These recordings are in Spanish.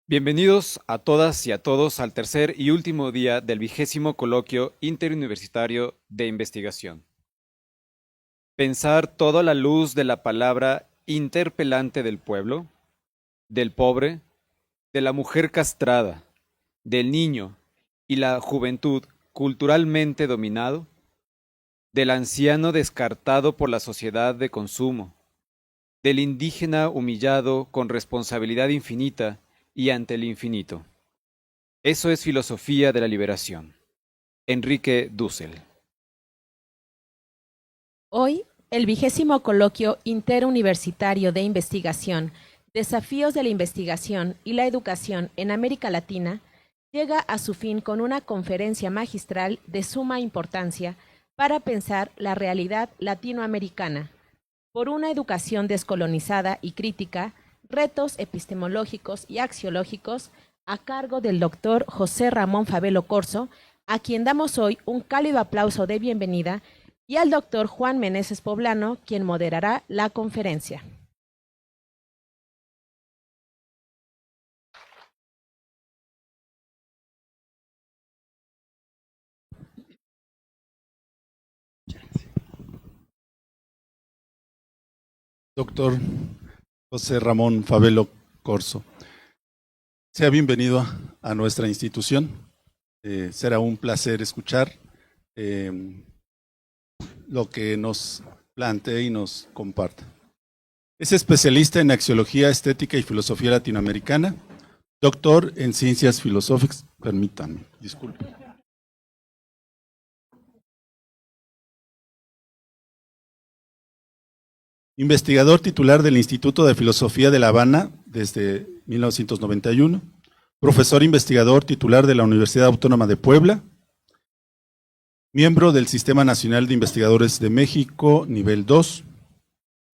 Bienvenidos a todas y a todos al tercer y último día del 20º Coloquio Interuniversitario de Investigación. Pensar toda la luz de la palabra interpelante del pueblo, del pobre, de la mujer castrada, del niño y la juventud culturalmente dominado, del anciano descartado por la sociedad de consumo, del indígena humillado con responsabilidad infinita y ante el infinito. Eso es filosofía de la liberación. Enrique Dussel. Hoy, el 20º Coloquio Interuniversitario de Investigación, Desafíos de la Investigación y la Educación en América Latina, llega a su fin con una conferencia magistral de suma importancia para pensar la realidad latinoamericana, por una educación descolonizada y crítica, retos epistemológicos y axiológicos, a cargo del doctor José Ramón Fabelo Corzo, a quien damos hoy un cálido aplauso de bienvenida, y al doctor Juan Meneses Poblano, quien moderará la conferencia. Doctor José Ramón Fabelo Corzo, sea bienvenido a nuestra institución. Será un placer escuchar lo que nos plantee y nos comparta. Es especialista en axiología, estética y filosofía latinoamericana, doctor en ciencias filosóficas. Permítame, disculpe. Investigador titular del Instituto de Filosofía de La Habana desde 1991, profesor investigador titular de la Universidad Autónoma de Puebla, miembro del Sistema Nacional de Investigadores de México, nivel 2,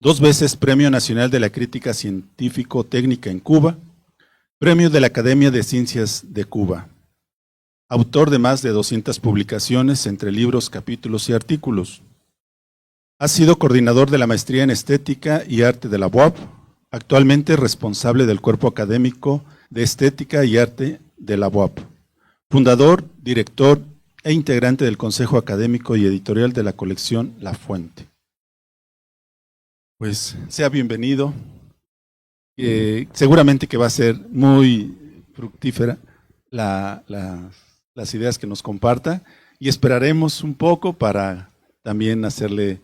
2 veces Premio Nacional de la Crítica Científico-Técnica en Cuba, Premio de la Academia de Ciencias de Cuba, autor de más de 200 publicaciones entre libros, capítulos y artículos. Ha sido coordinador de la Maestría en Estética y Arte de la UAP, actualmente responsable del Cuerpo Académico de Estética y Arte de la UAP, fundador, director e integrante del Consejo Académico y Editorial de la colección La Fuente. Pues sea bienvenido, seguramente que va a ser muy fructífera las ideas que nos comparta y esperaremos un poco para también hacerle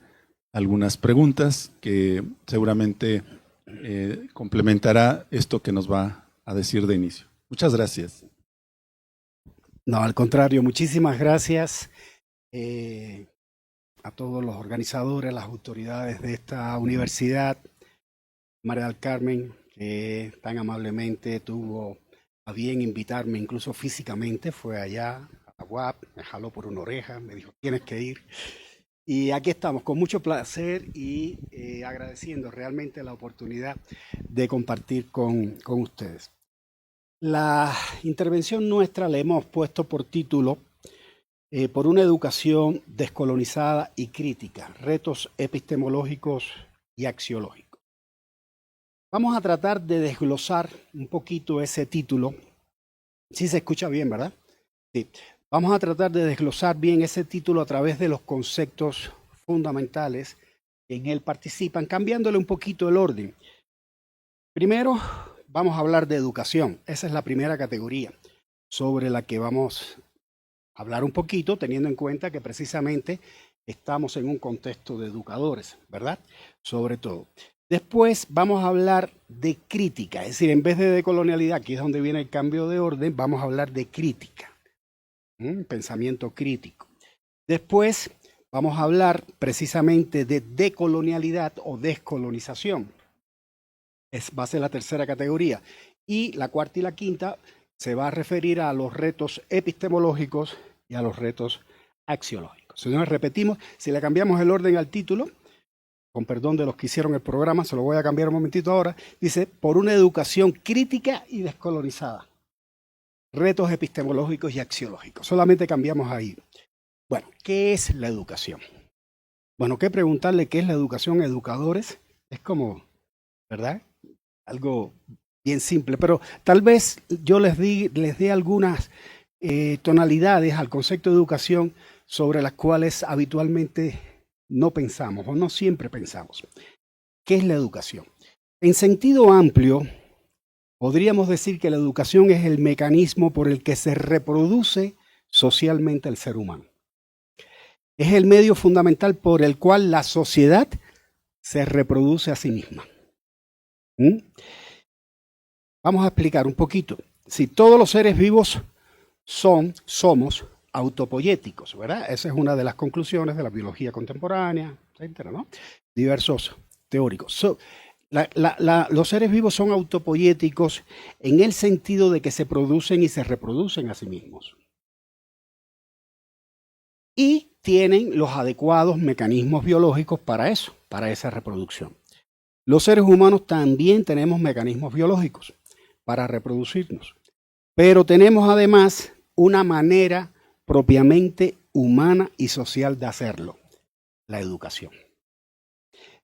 algunas preguntas que seguramente complementará esto que nos va a decir de inicio. Muchas gracias. No, al contrario, muchísimas gracias a todos los organizadores, las autoridades de esta universidad, María del Carmen, que tan amablemente tuvo a bien invitarme, incluso físicamente, fue allá a la UAP, me jaló por una oreja, me dijo, tienes que ir. Y aquí estamos, con mucho placer y agradeciendo realmente la oportunidad de compartir con ustedes. La intervención nuestra le hemos puesto por título por una educación descolonizada y crítica, retos epistemológicos y axiológicos. Vamos a tratar de desglosar un poquito ese título. Sí se escucha bien, ¿verdad? Sí. Vamos a tratar de desglosar bien ese título a través de los conceptos fundamentales que en él participan, cambiándole un poquito el orden. Primero, vamos a hablar de educación. Esa es la primera categoría sobre la que vamos a hablar un poquito, teniendo en cuenta que precisamente estamos en un contexto de educadores, ¿verdad? Sobre todo. Después vamos a hablar de crítica, es decir, en vez de decolonialidad, aquí es donde viene el cambio de orden, vamos a hablar de crítica. Pensamiento crítico. Después vamos a hablar precisamente de decolonialidad o descolonización. Va a ser la tercera categoría. Y la cuarta y la quinta se va a referir a los retos epistemológicos y a los retos axiológicos. Si nos repetimos, si le cambiamos el orden al título, con perdón de los que hicieron el programa, se lo voy a cambiar un momentito ahora, dice, por una educación crítica y descolonizada. Retos epistemológicos y axiológicos. Solamente cambiamos ahí. Bueno, ¿qué es la educación? Bueno, ¿qué preguntarle qué es la educación a educadores? Es como, ¿verdad? Algo bien simple, pero tal vez yo les dé algunas tonalidades al concepto de educación sobre las cuales habitualmente no pensamos o no siempre pensamos. ¿Qué es la educación? En sentido amplio, podríamos decir que la educación es el mecanismo por el que se reproduce socialmente el ser humano. Es el medio fundamental por el cual la sociedad se reproduce a sí misma. Vamos a explicar un poquito. Si todos los seres vivos somos autopoyéticos, ¿verdad? Esa es una de las conclusiones de la biología contemporánea, etcétera, ¿no? Diversos teóricos. Los seres vivos son autopoyéticos en el sentido de que se producen y se reproducen a sí mismos. Y tienen los adecuados mecanismos biológicos para eso, para esa reproducción. Los seres humanos también tenemos mecanismos biológicos para reproducirnos, pero tenemos además una manera propiamente humana y social de hacerlo, la educación.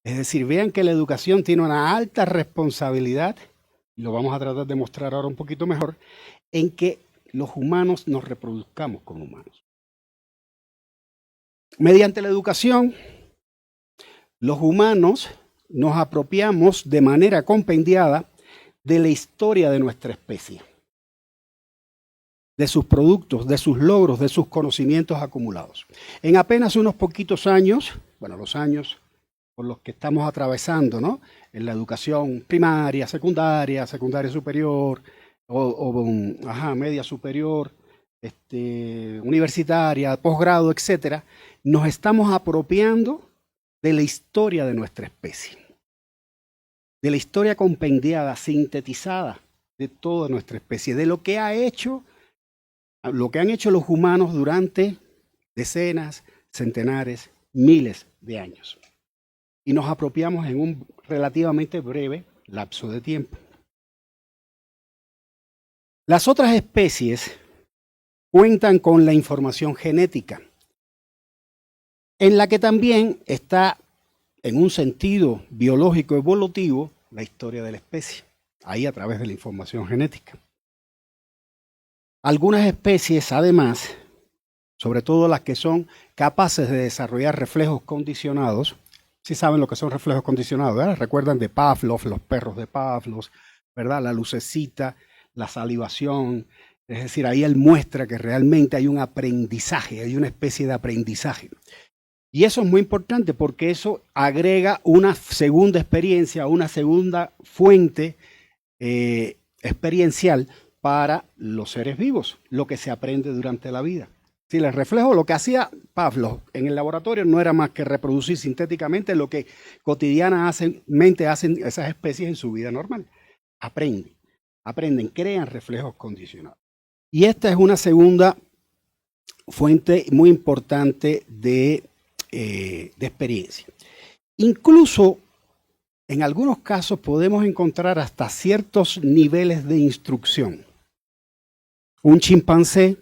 Es decir, vean que la educación tiene una alta responsabilidad, y lo vamos a tratar de mostrar ahora un poquito mejor, en que los humanos nos reproduzcamos como humanos. Mediante la educación, los humanos nos apropiamos de manera compendiada de la historia de nuestra especie, de sus productos, de sus logros, de sus conocimientos acumulados. En apenas unos poquitos años, bueno, los años por los que estamos atravesando, ¿no? En la educación primaria, secundaria superior, media superior, universitaria, posgrado, etcétera, nos estamos apropiando de la historia de nuestra especie, de la historia compendiada, sintetizada de toda nuestra especie, de lo que han hecho los humanos durante decenas, centenares, miles de años. Y nos apropiamos en un relativamente breve lapso de tiempo. Las otras especies cuentan con la información genética, en la que también está, en un sentido biológico evolutivo, la historia de la especie, ahí a través de la información genética. Algunas especies, además, sobre todo las que son capaces de desarrollar reflejos condicionados, sí saben lo que son reflejos condicionados, ¿verdad? Recuerdan de Pavlov, los perros de Pavlov, ¿verdad? La lucecita, la salivación. Es decir, ahí él muestra que realmente hay un aprendizaje, hay una especie de aprendizaje. Y eso es muy importante porque eso agrega una segunda experiencia, una segunda fuente experiencial para los seres vivos, lo que se aprende durante la vida. Si les reflejo, lo que hacía Pavlov en el laboratorio no era más que reproducir sintéticamente lo que cotidianamente hacen esas especies en su vida normal. Aprenden, crean reflejos condicionados. Y esta es una segunda fuente muy importante de experiencia. Incluso en algunos casos podemos encontrar hasta ciertos niveles de instrucción. Un chimpancé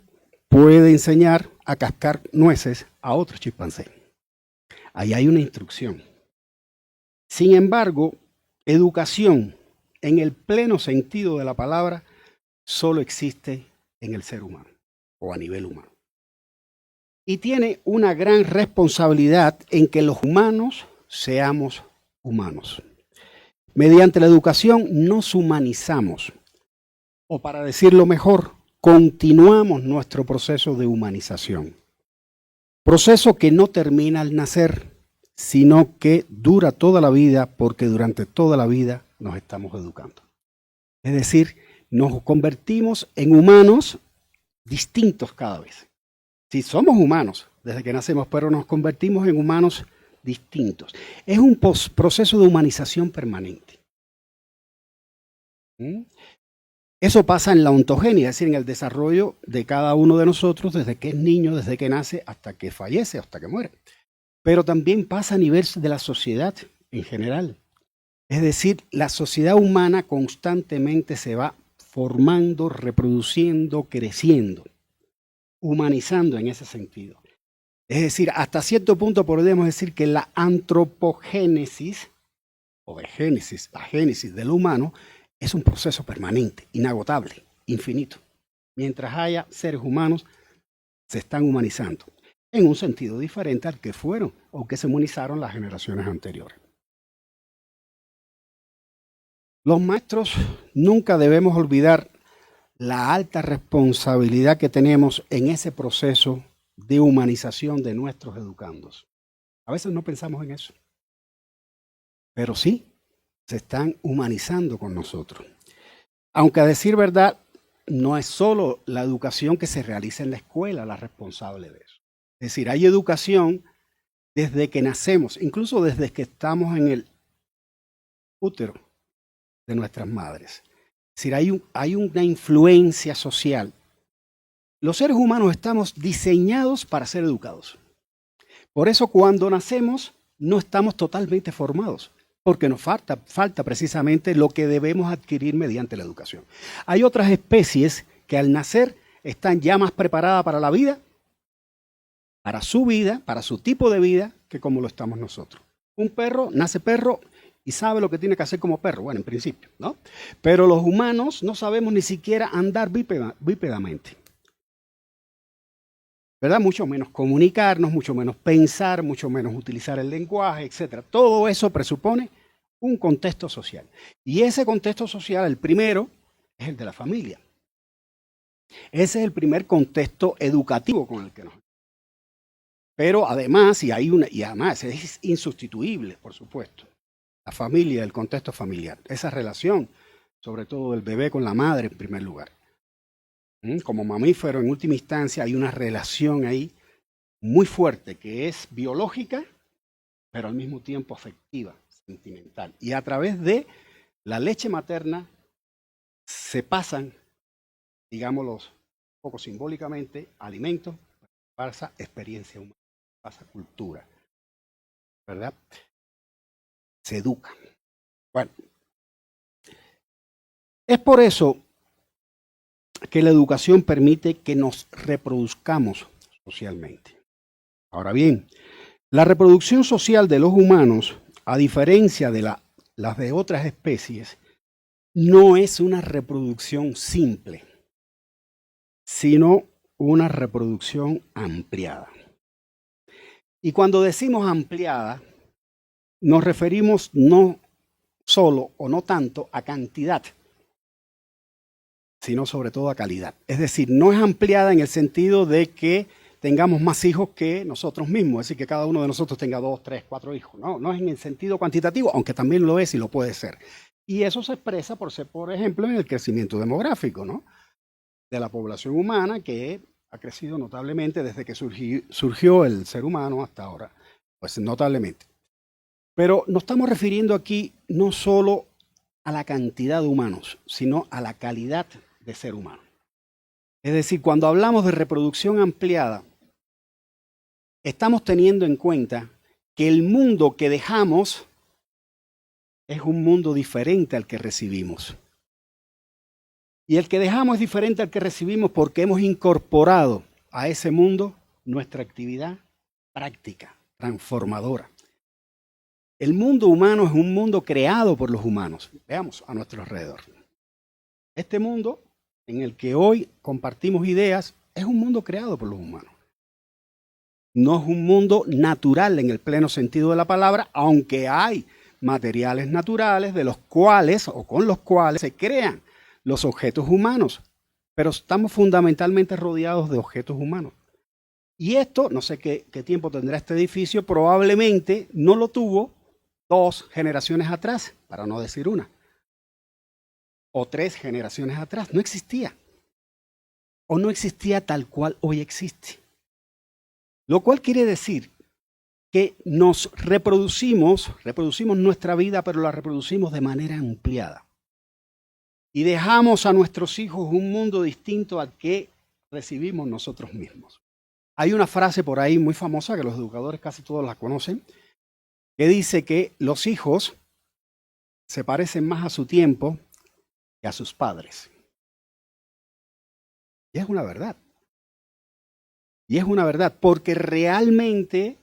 puede enseñar a cascar nueces a otro chimpancé. Ahí hay una instrucción. Sin embargo, educación en el pleno sentido de la palabra solo existe en el ser humano o a nivel humano. Y tiene una gran responsabilidad en que los humanos seamos humanos. Mediante la educación nos humanizamos, o para decirlo mejor, continuamos nuestro proceso de humanización. Proceso que no termina al nacer, sino que dura toda la vida, porque durante toda la vida nos estamos educando. Es decir, nos convertimos en humanos distintos cada vez. Sí, somos humanos desde que nacemos, pero nos convertimos en humanos distintos. Es un proceso de humanización permanente. Eso pasa en la ontogenia, es decir, en el desarrollo de cada uno de nosotros desde que es niño, desde que nace hasta que fallece, hasta que muere. Pero también pasa a nivel de la sociedad en general. Es decir, la sociedad humana constantemente se va formando, reproduciendo, creciendo, humanizando en ese sentido. Es decir, hasta cierto punto podemos decir que la antropogénesis, o la génesis del humano, es un proceso permanente, inagotable, infinito. Mientras haya seres humanos, se están humanizando en un sentido diferente al que fueron o que se humanizaron las generaciones anteriores. Los maestros nunca debemos olvidar la alta responsabilidad que tenemos en ese proceso de humanización de nuestros educandos. A veces no pensamos en eso, pero sí, se están humanizando con nosotros. Aunque a decir verdad, no es solo la educación que se realiza en la escuela la responsable de eso. Es decir, hay educación desde que nacemos, incluso desde que estamos en el útero de nuestras madres. Es decir, hay una influencia social. Los seres humanos estamos diseñados para ser educados. Por eso cuando nacemos no estamos totalmente formados, porque nos falta precisamente lo que debemos adquirir mediante la educación. Hay otras especies que al nacer están ya más preparadas para la vida, para su tipo de vida, que como lo estamos nosotros. Un perro nace perro y sabe lo que tiene que hacer como perro, bueno, en principio, ¿no? Pero los humanos no sabemos ni siquiera andar bípedamente, ¿verdad? Mucho menos comunicarnos, mucho menos pensar, mucho menos utilizar el lenguaje, etc. Todo eso presupone un contexto social. Y ese contexto social, el primero, es el de la familia. Ese es el primer contexto educativo con el que nos... Pero además, y además es insustituible, por supuesto, la familia, el contexto familiar, esa relación, sobre todo del bebé con la madre en primer lugar. Como mamífero, en última instancia, hay una relación ahí muy fuerte que es biológica, pero al mismo tiempo afectiva, sentimental. Y a través de la leche materna se pasan, digámoslo un poco simbólicamente, alimentos, pasa experiencia humana, pasa cultura, ¿verdad? Se educa. Bueno, es por eso que la educación permite que nos reproduzcamos socialmente. Ahora bien, la reproducción social de los humanos, a diferencia de las de otras especies, no es una reproducción simple, sino una reproducción ampliada. Y cuando decimos ampliada, nos referimos no solo o no tanto a cantidad, sino sobre todo a calidad. Es decir, no es ampliada en el sentido de que tengamos más hijos que nosotros mismos, es decir, que cada uno de nosotros tenga 2, 3, 4 hijos. No es en el sentido cuantitativo, aunque también lo es y lo puede ser. Y eso se expresa, por ejemplo, en el crecimiento demográfico, ¿no? De la población humana, que ha crecido notablemente desde que surgió el ser humano hasta ahora, pues notablemente. Pero nos estamos refiriendo aquí no solo a la cantidad de humanos, sino a la calidad de ser humano. Es decir, cuando hablamos de reproducción ampliada, estamos teniendo en cuenta que el mundo que dejamos es un mundo diferente al que recibimos. Y el que dejamos es diferente al que recibimos porque hemos incorporado a ese mundo nuestra actividad práctica, transformadora. El mundo humano es un mundo creado por los humanos. Veamos a nuestro alrededor. Este mundo en el que hoy compartimos ideas es un mundo creado por los humanos. No es un mundo natural en el pleno sentido de la palabra, aunque hay materiales naturales de los cuales o con los cuales se crean los objetos humanos, pero estamos fundamentalmente rodeados de objetos humanos. Y esto, no sé qué tiempo tendrá este edificio, probablemente no lo tuvo 2 generaciones atrás, para no decir una, o 3 generaciones atrás, no existía, o no existía tal cual hoy existe. Lo cual quiere decir que nos reproducimos nuestra vida, pero la reproducimos de manera ampliada. Y dejamos a nuestros hijos un mundo distinto al que recibimos nosotros mismos. Hay una frase por ahí muy famosa, que los educadores casi todos la conocen, que dice que los hijos se parecen más a su tiempo que a sus padres. Y es una verdad. Y es una verdad, porque realmente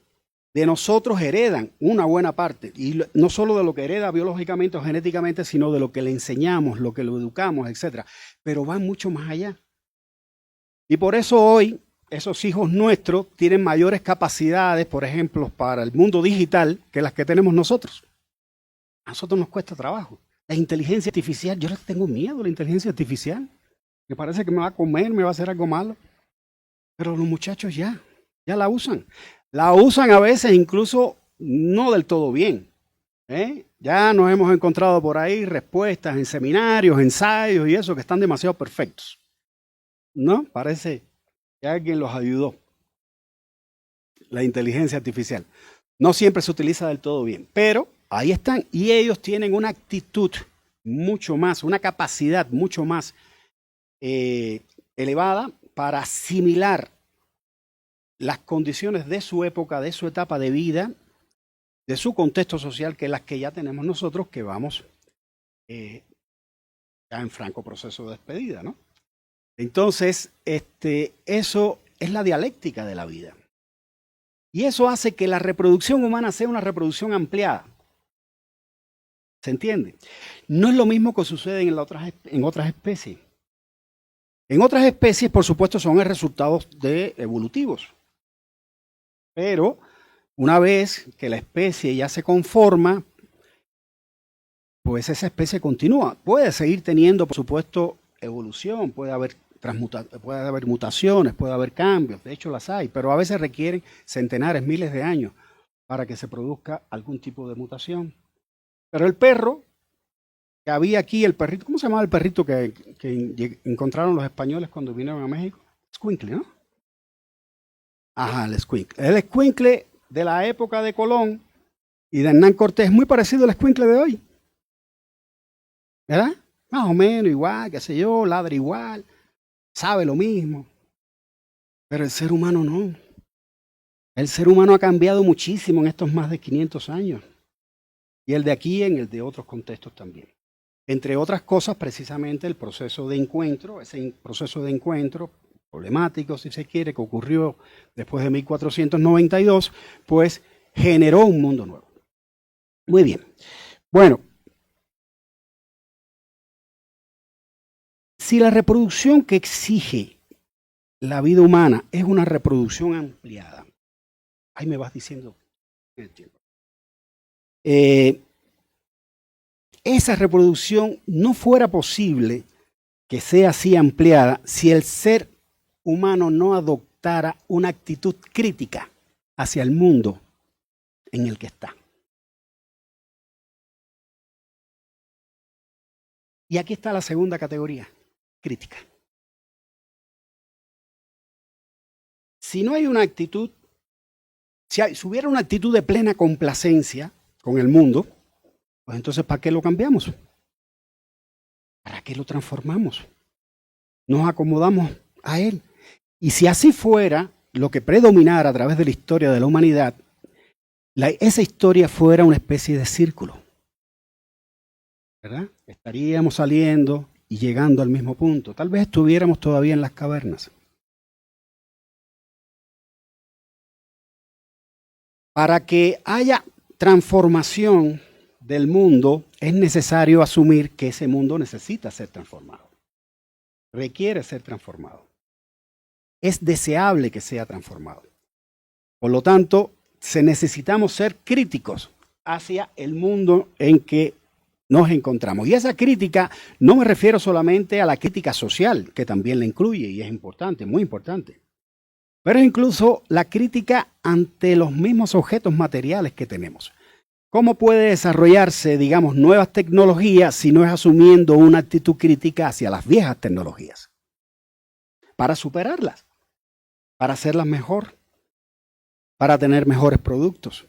de nosotros heredan una buena parte, y no solo de lo que hereda biológicamente o genéticamente, sino de lo que le enseñamos, lo que lo educamos, etc. Pero van mucho más allá. Y por eso hoy esos hijos nuestros tienen mayores capacidades, por ejemplo, para el mundo digital que las que tenemos nosotros. A nosotros nos cuesta trabajo. La inteligencia artificial, yo les tengo miedo a la inteligencia artificial. Me parece que me va a comer, me va a hacer algo malo. Pero los muchachos ya la usan. La usan a veces incluso no del todo bien. Ya nos hemos encontrado por ahí respuestas en seminarios, ensayos y eso que están demasiado perfectos. ¿No? Parece que alguien los ayudó. La inteligencia artificial. No siempre se utiliza del todo bien, pero ahí están. Y ellos tienen una actitud mucho más, una capacidad mucho más elevada para asimilar las condiciones de su época, de su etapa de vida, de su contexto social, que las que ya tenemos nosotros, que vamos ya en franco proceso de despedida, ¿no? Entonces, eso es la dialéctica de la vida. Y eso hace que la reproducción humana sea una reproducción ampliada. ¿Se entiende? No es lo mismo que sucede en otras especies. En otras especies, por supuesto, son el resultado de evolutivos. Pero una vez que la especie ya se conforma, pues esa especie continúa. Puede seguir teniendo, por supuesto, evolución, puede haber mutaciones, puede haber cambios, de hecho las hay, pero a veces requieren centenares, miles de años para que se produzca algún tipo de mutación. Pero el perro, que había aquí, el perrito, ¿cómo se llamaba el perrito que encontraron los españoles cuando vinieron a México? Escuincle, ¿no? Ajá, el escuincle. El escuincle de la época de Colón y de Hernán Cortés es muy parecido al escuincle de hoy. ¿Verdad? Más o menos igual, qué sé yo, ladra igual, sabe lo mismo. Pero el ser humano no. El ser humano ha cambiado muchísimo en estos más de 500 años. Y el de aquí en el de otros contextos también. Entre otras cosas, precisamente el proceso de encuentro, ese proceso de encuentro problemático, si se quiere, que ocurrió después de 1492, pues generó un mundo nuevo. Muy bien. Bueno, si la reproducción que exige la vida humana es una reproducción ampliada, ahí me vas diciendo el tiempo. Esa reproducción no fuera posible que sea así ampliada si el ser humano no adoptara una actitud crítica hacia el mundo en el que está. Y aquí está la segunda categoría, crítica. Si no hay una actitud, si hubiera una actitud de plena complacencia con el mundo, pues entonces ¿para qué lo cambiamos? ¿Para qué lo transformamos? Nos acomodamos a él. Y si así fuera, lo que predominara a través de la historia de la humanidad, esa historia fuera una especie de círculo. ¿Verdad? Estaríamos saliendo y llegando al mismo punto. Tal vez estuviéramos todavía en las cavernas. Para que haya transformación del mundo, es necesario asumir que ese mundo necesita ser transformado. Requiere ser transformado. Es deseable que sea transformado. Por lo tanto, necesitamos ser críticos hacia el mundo en que nos encontramos. Y esa crítica no me refiero solamente a la crítica social, que también la incluye y es importante, muy importante. Pero incluso la crítica ante los mismos objetos materiales que tenemos. ¿Cómo puede desarrollarse, digamos, nuevas tecnologías si no es asumiendo una actitud crítica hacia las viejas tecnologías? Para superarlas, para hacerlas mejor, para tener mejores productos,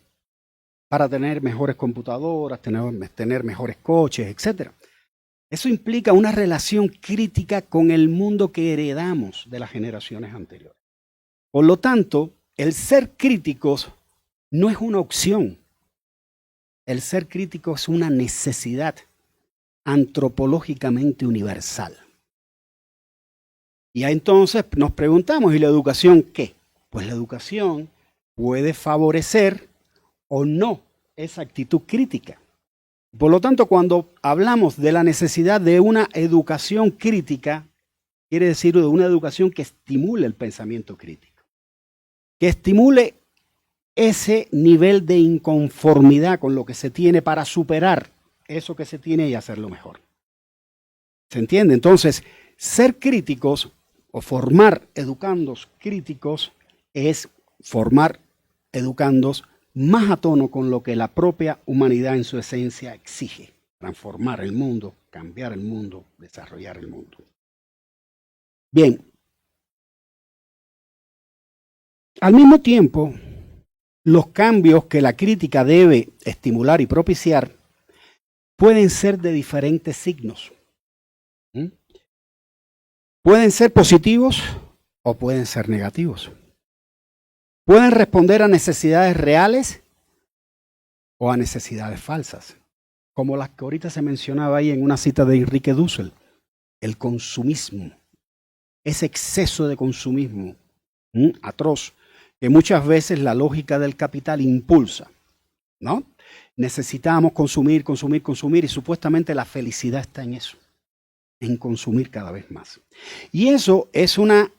para tener mejores computadoras, tener mejores coches, etc. Eso implica una relación crítica con el mundo que heredamos de las generaciones anteriores. Por lo tanto, el ser críticos no es una opción. El ser crítico es una necesidad antropológicamente universal. Y entonces nos preguntamos, ¿y la educación qué? Pues la educación puede favorecer o no esa actitud crítica. Por lo tanto, cuando hablamos de la necesidad de una educación crítica, quiere decir de una educación que estimule el pensamiento crítico, que estimule ese nivel de inconformidad con lo que se tiene para superar eso que se tiene y hacerlo mejor. ¿Se entiende? Entonces, ser críticos o formar educandos críticos es formar educandos más a tono con lo que la propia humanidad en su esencia exige. Transformar el mundo, cambiar el mundo, desarrollar el mundo. Bien. Al mismo tiempo, los cambios que la crítica debe estimular y propiciar pueden ser de diferentes signos. Pueden ser positivos o pueden ser negativos. Pueden responder a necesidades reales o a necesidades falsas, como las que ahorita se mencionaba ahí en una cita de Enrique Dussel, el consumismo, ese exceso de consumismo atroz que muchas veces la lógica del capital impulsa, ¿no? Necesitamos consumir, consumir, consumir y supuestamente la felicidad está en eso, en consumir cada vez más. Y eso es una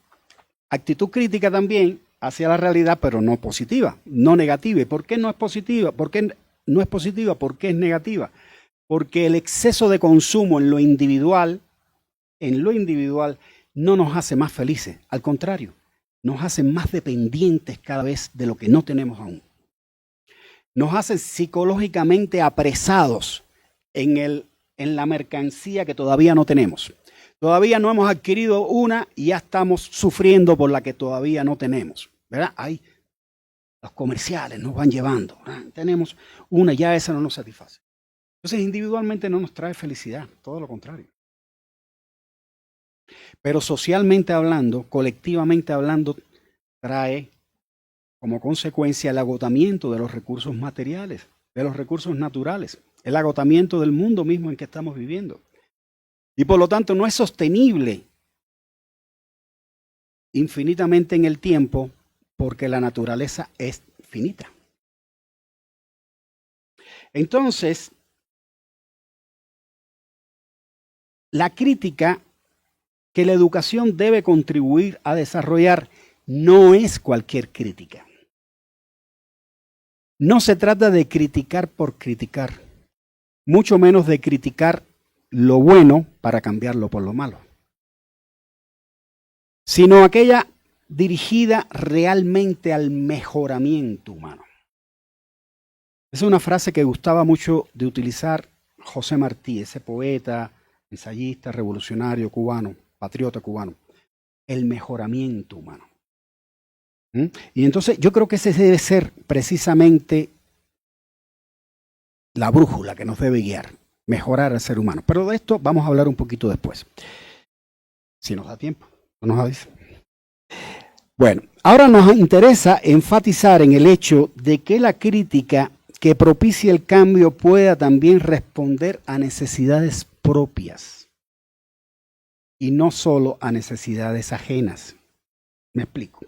actitud crítica también hacia la realidad, pero no positiva, no negativa. ¿Y por qué no es positiva? ¿Por qué no es positiva? ¿Por qué es negativa? Porque el exceso de consumo en lo individual no nos hace más felices, al contrario, nos hace más dependientes cada vez de lo que no tenemos aún. Nos hace psicológicamente apresados en la mercancía que todavía no tenemos. Todavía no hemos adquirido una y ya estamos sufriendo por la que todavía no tenemos, ¿verdad? Ahí los comerciales nos van llevando. Tenemos una, ya esa no nos satisface. Entonces, individualmente no nos trae felicidad, todo lo contrario. Pero socialmente hablando, colectivamente hablando, trae como consecuencia el agotamiento de los recursos materiales, de los recursos naturales, el agotamiento del mundo mismo en que estamos viviendo. Y por lo tanto no es sostenible infinitamente en el tiempo porque la naturaleza es finita. Entonces, la crítica que la educación debe contribuir a desarrollar no es cualquier crítica. No se trata de criticar por criticar, mucho menos de criticar lo bueno para cambiarlo por lo malo, sino aquella dirigida realmente al mejoramiento humano. Esa es una frase que gustaba mucho de utilizar José Martí, ese poeta, ensayista, revolucionario cubano, patriota cubano, el mejoramiento humano. Y entonces yo creo que ese debe ser precisamente la brújula que nos debe guiar, mejorar al ser humano. Pero de esto vamos a hablar un poquito después, si nos da tiempo, no nos avisa. Bueno, ahora nos interesa enfatizar en el hecho de que la crítica que propicia el cambio pueda también responder a necesidades propias y no solo a necesidades ajenas. Me explico.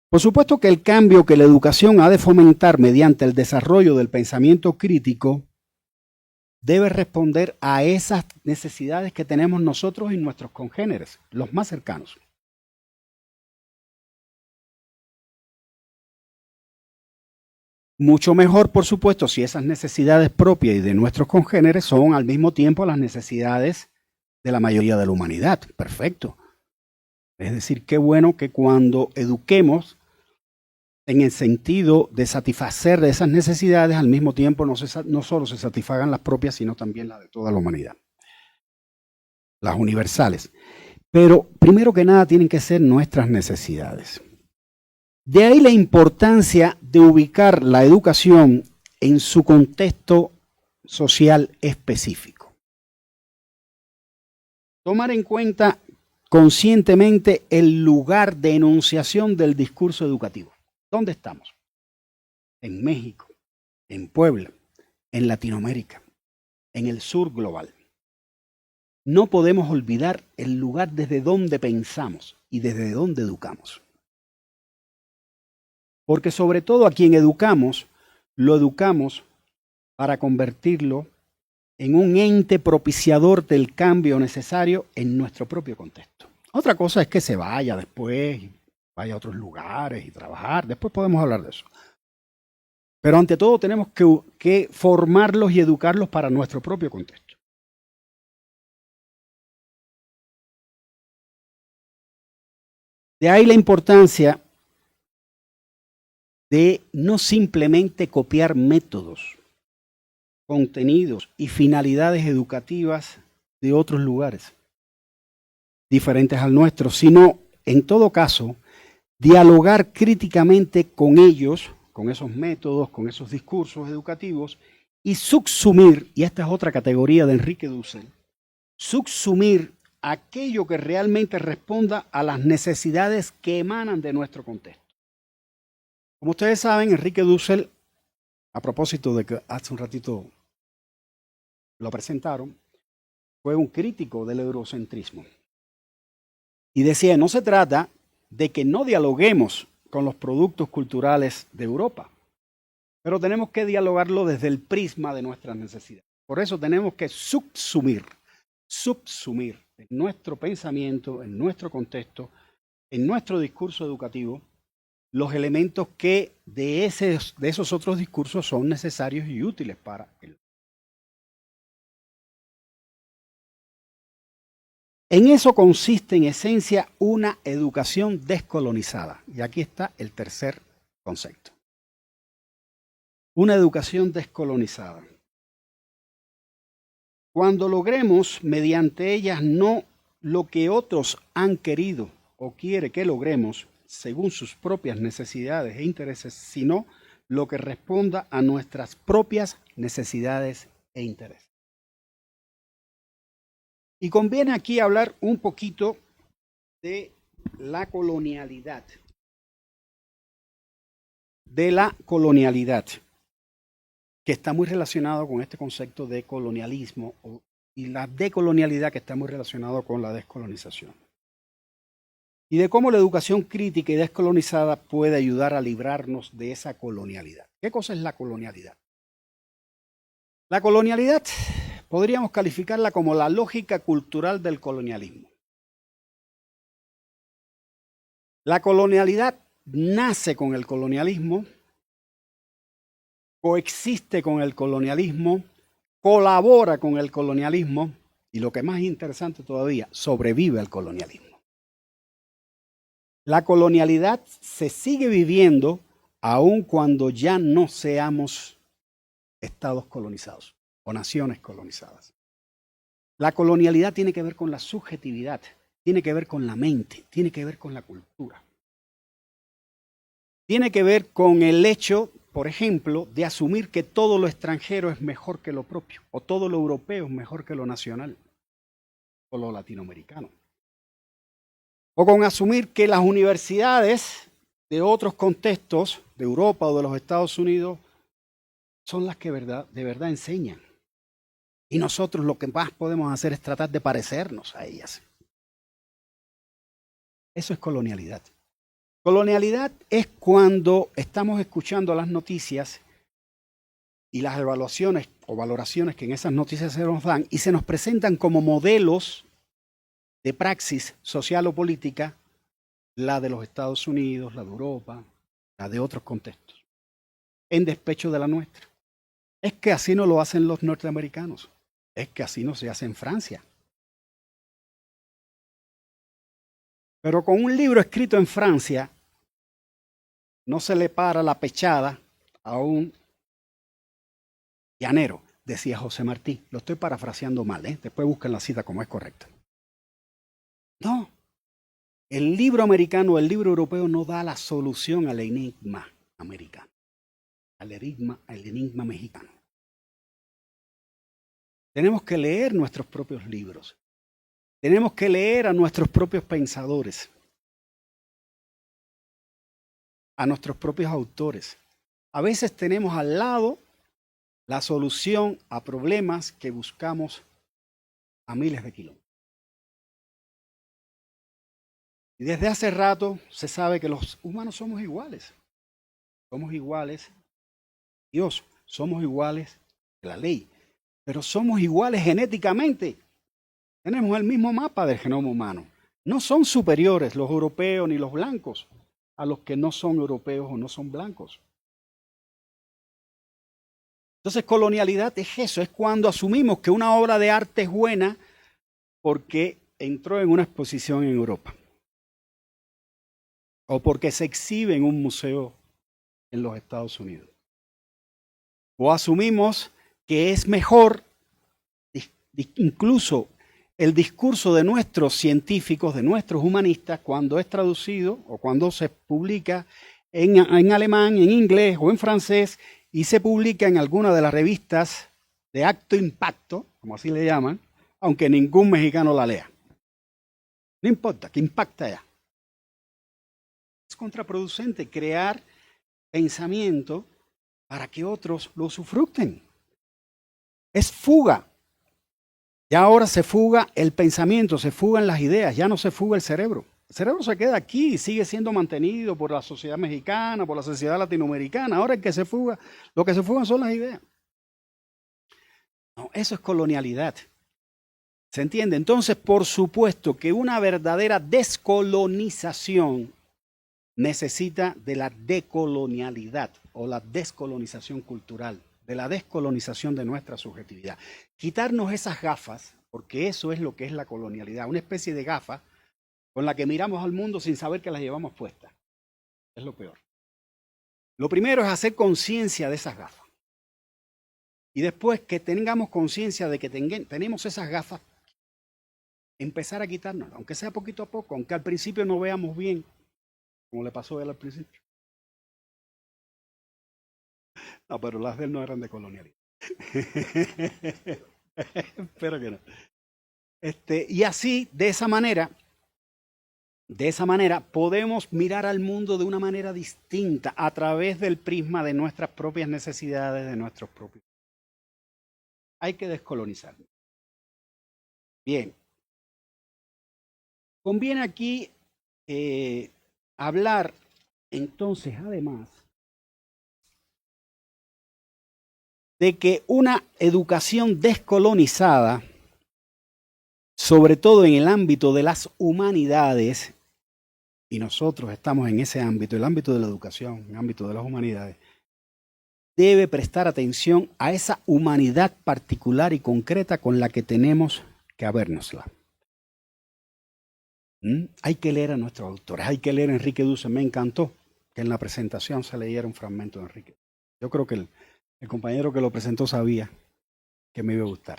Por supuesto que el cambio que la educación ha de fomentar mediante el desarrollo del pensamiento crítico debe responder a esas necesidades que tenemos nosotros y nuestros congéneres, los más cercanos. Mucho mejor, por supuesto, si esas necesidades propias y de nuestros congéneres son al mismo tiempo las necesidades de la mayoría de la humanidad. Perfecto. Es decir, qué bueno que cuando eduquemos en el sentido de satisfacer de esas necesidades, al mismo tiempo no solo se satisfagan las propias, sino también las de toda la humanidad, las universales. Pero primero que nada tienen que ser nuestras necesidades. De ahí la importancia de ubicar la educación en su contexto social específico. Tomar en cuenta conscientemente el lugar de enunciación del discurso educativo. ¿Dónde estamos? En México, en Puebla, en Latinoamérica, en el sur global. No podemos olvidar el lugar desde donde pensamos y desde donde educamos. Porque sobre todo a quien educamos, lo educamos para convertirlo en un ente propiciador del cambio necesario en nuestro propio contexto. Otra cosa es que se vaya después, vaya a otros lugares y trabajar. Después podemos hablar de eso. Pero ante todo tenemos que formarlos y educarlos para nuestro propio contexto. De ahí la importancia de no simplemente copiar métodos, contenidos y finalidades educativas de otros lugares diferentes al nuestro, sino, en todo caso, dialogar críticamente con ellos, con esos métodos, con esos discursos educativos, y subsumir, y esta es otra categoría de Enrique Dussel, subsumir aquello que realmente responda a las necesidades que emanan de nuestro contexto. Como ustedes saben, Enrique Dussel, a propósito de que hace un ratito lo presentaron, fue un crítico del eurocentrismo. Y decía, no se trata de que no dialoguemos con los productos culturales de Europa, pero tenemos que dialogarlo desde el prisma de nuestras necesidades. Por eso tenemos que subsumir en nuestro pensamiento, en nuestro contexto, en nuestro discurso educativo, los elementos que de esos otros discursos son necesarios y útiles para él. En eso consiste en esencia una educación descolonizada. Y aquí está el tercer concepto. Una educación descolonizada. Cuando logremos mediante ellas no lo que otros han querido o quiere que logremos según sus propias necesidades e intereses, sino lo que responda a nuestras propias necesidades e intereses. Y conviene aquí hablar un poquito de la colonialidad. Que está muy relacionado con este concepto de colonialismo y la decolonialidad que está muy relacionado con la descolonización. Y de cómo la educación crítica y descolonizada puede ayudar a librarnos de esa colonialidad. ¿Qué cosa es la colonialidad? La colonialidad podríamos calificarla como la lógica cultural del colonialismo. La colonialidad nace con el colonialismo, coexiste con el colonialismo, colabora con el colonialismo y lo que más interesante todavía, sobrevive al colonialismo. La colonialidad se sigue viviendo aun cuando ya no seamos estados colonizados o naciones colonizadas. La colonialidad tiene que ver con la subjetividad, tiene que ver con la mente, tiene que ver con la cultura. Tiene que ver con el hecho, por ejemplo, de asumir que todo lo extranjero es mejor que lo propio, o todo lo europeo es mejor que lo nacional, o lo latinoamericano. O con asumir que las universidades de otros contextos, de Europa o de los Estados Unidos, son las que de verdad enseñan. Y nosotros lo que más podemos hacer es tratar de parecernos a ellas. Eso es colonialidad. Colonialidad es cuando estamos escuchando las noticias y las evaluaciones o valoraciones que en esas noticias se nos dan y se nos presentan como modelos de praxis social o política, la de los Estados Unidos, la de Europa, la de otros contextos, en despecho de la nuestra. Es que así no lo hacen los norteamericanos, es que así no se hace en Francia. Pero con un libro escrito en Francia, no se le para la pechada a un llanero, decía José Martí. Lo estoy parafraseando mal, después busquen la cita como es correcta. No, el libro americano, el libro europeo no da la solución al enigma americano, al enigma mexicano. Tenemos que leer nuestros propios libros. Tenemos que leer a nuestros propios pensadores, a nuestros propios autores. A veces tenemos al lado la solución a problemas que buscamos a miles de kilómetros. Y desde hace rato se sabe que los humanos somos iguales. somos iguales, Dios, somos iguales que la ley, pero somos iguales genéticamente. Tenemos el mismo mapa del genoma humano. No son superiores los europeos ni los blancos a los que no son europeos o no son blancos. Entonces, colonialidad es eso, es cuando asumimos que una obra de arte es buena porque entró en una exposición en Europa o porque se exhibe en un museo en los Estados Unidos. O asumimos que es mejor incluso el discurso de nuestros científicos, de nuestros humanistas, cuando es traducido o cuando se publica en alemán, en inglés o en francés y se publica en alguna de las revistas de alto impacto, como así le llaman, aunque ningún mexicano la lea. No importa, que impacta ya. Es contraproducente crear pensamiento para que otros lo usufructen. Es fuga. Ya ahora se fuga el pensamiento, se fugan las ideas, ya no se fuga el cerebro. El cerebro se queda aquí y sigue siendo mantenido por la sociedad mexicana, por la sociedad latinoamericana. Ahora el que se fuga, lo que se fugan son las ideas. No, eso es colonialidad. ¿Se entiende? Entonces, por supuesto que una verdadera descolonización necesita de la decolonialidad o la descolonización cultural, de la descolonización de nuestra subjetividad. Quitarnos esas gafas, porque eso es lo que es la colonialidad, una especie de gafa con la que miramos al mundo sin saber que las llevamos puestas. Es lo peor. Lo primero es hacer conciencia de esas gafas. Y después que tengamos conciencia de que tenemos esas gafas, empezar a quitárnoslas, aunque sea poquito a poco, aunque al principio no veamos bien, como le pasó a él al principio. No, pero las de él no eran de colonialidad. Espero que no. Y así, de esa manera, podemos mirar al mundo de una manera distinta a través del prisma de nuestras propias necesidades, de nuestros propios. Hay que descolonizar. Bien. Conviene aquí hablar, entonces, además, de que una educación descolonizada, sobre todo en el ámbito de las humanidades, y nosotros estamos en ese ámbito, el ámbito de la educación, el ámbito de las humanidades, debe prestar atención a esa humanidad particular y concreta con la que tenemos que habérnosla. Hay que leer a nuestros autores, hay que leer a Enrique Dussel. Me encantó que en la presentación se leyera un fragmento de Enrique. Yo creo que el compañero que lo presentó sabía que me iba a gustar.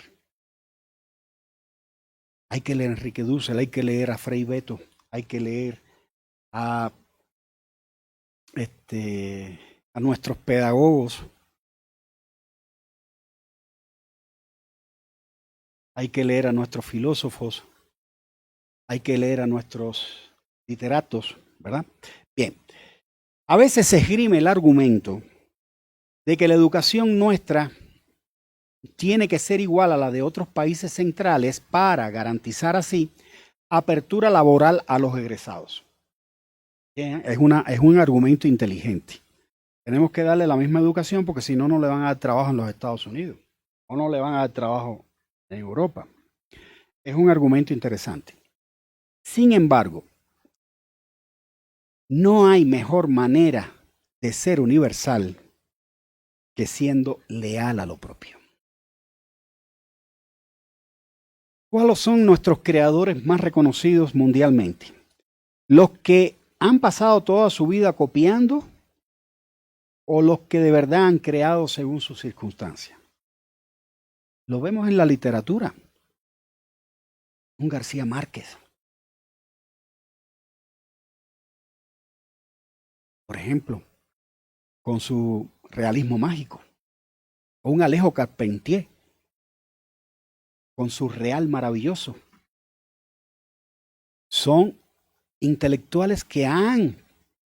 Hay que leer a Enrique Dussel, hay que leer a Frei Beto, hay que leer a nuestros pedagogos. Hay que leer a nuestros filósofos, hay que leer a nuestros literatos, ¿verdad? Bien, a veces se esgrime el argumento de que la educación nuestra tiene que ser igual a la de otros países centrales para garantizar así apertura laboral a los egresados. Bien, es un argumento inteligente. Tenemos que darle la misma educación porque si no, no le van a dar trabajo en los Estados Unidos o no le van a dar trabajo en Europa. Es un argumento interesante. Sin embargo, no hay mejor manera de ser universal que siendo leal a lo propio. ¿Cuáles son nuestros creadores más reconocidos mundialmente? ¿Los que han pasado toda su vida copiando o los que de verdad han creado según sus circunstancias? Lo vemos en la literatura. Un García Márquez, por ejemplo, con su realismo mágico. O un Alejo Carpentier, con su real maravilloso. Son intelectuales que han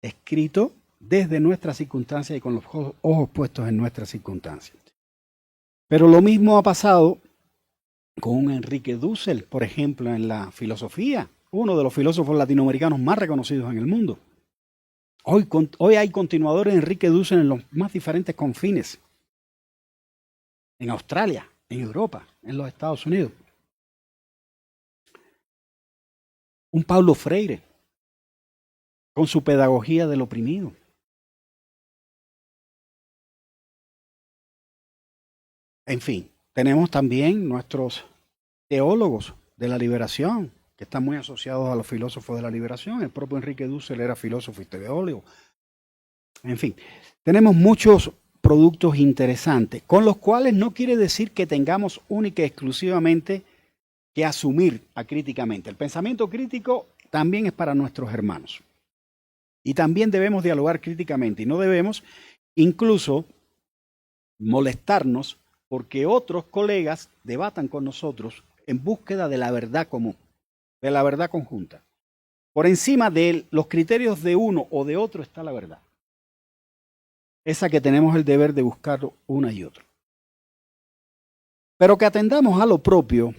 escrito desde nuestras circunstancias y con los ojos puestos en nuestras circunstancias. Pero lo mismo ha pasado con un Enrique Dussel, por ejemplo, en la filosofía, uno de los filósofos latinoamericanos más reconocidos en el mundo. Hoy hay continuadores de Enrique Dussel en los más diferentes confines. En Australia, en Europa, en los Estados Unidos. Un Paulo Freire, con su pedagogía del oprimido. En fin, tenemos también nuestros teólogos de la liberación, que están muy asociados a los filósofos de la liberación. El propio Enrique Dussel era filósofo y teólogo. En fin, tenemos muchos productos interesantes, con los cuales no quiere decir que tengamos única y exclusivamente que asumir acríticamente. El pensamiento crítico también es para nuestros hermanos. Y también debemos dialogar críticamente y no debemos incluso molestarnos porque otros colegas debatan con nosotros en búsqueda de la verdad común, de la verdad conjunta. Por encima de los criterios de uno o de otro está la verdad. Esa que tenemos el deber de buscar una y otra. Pero que atendamos a lo propio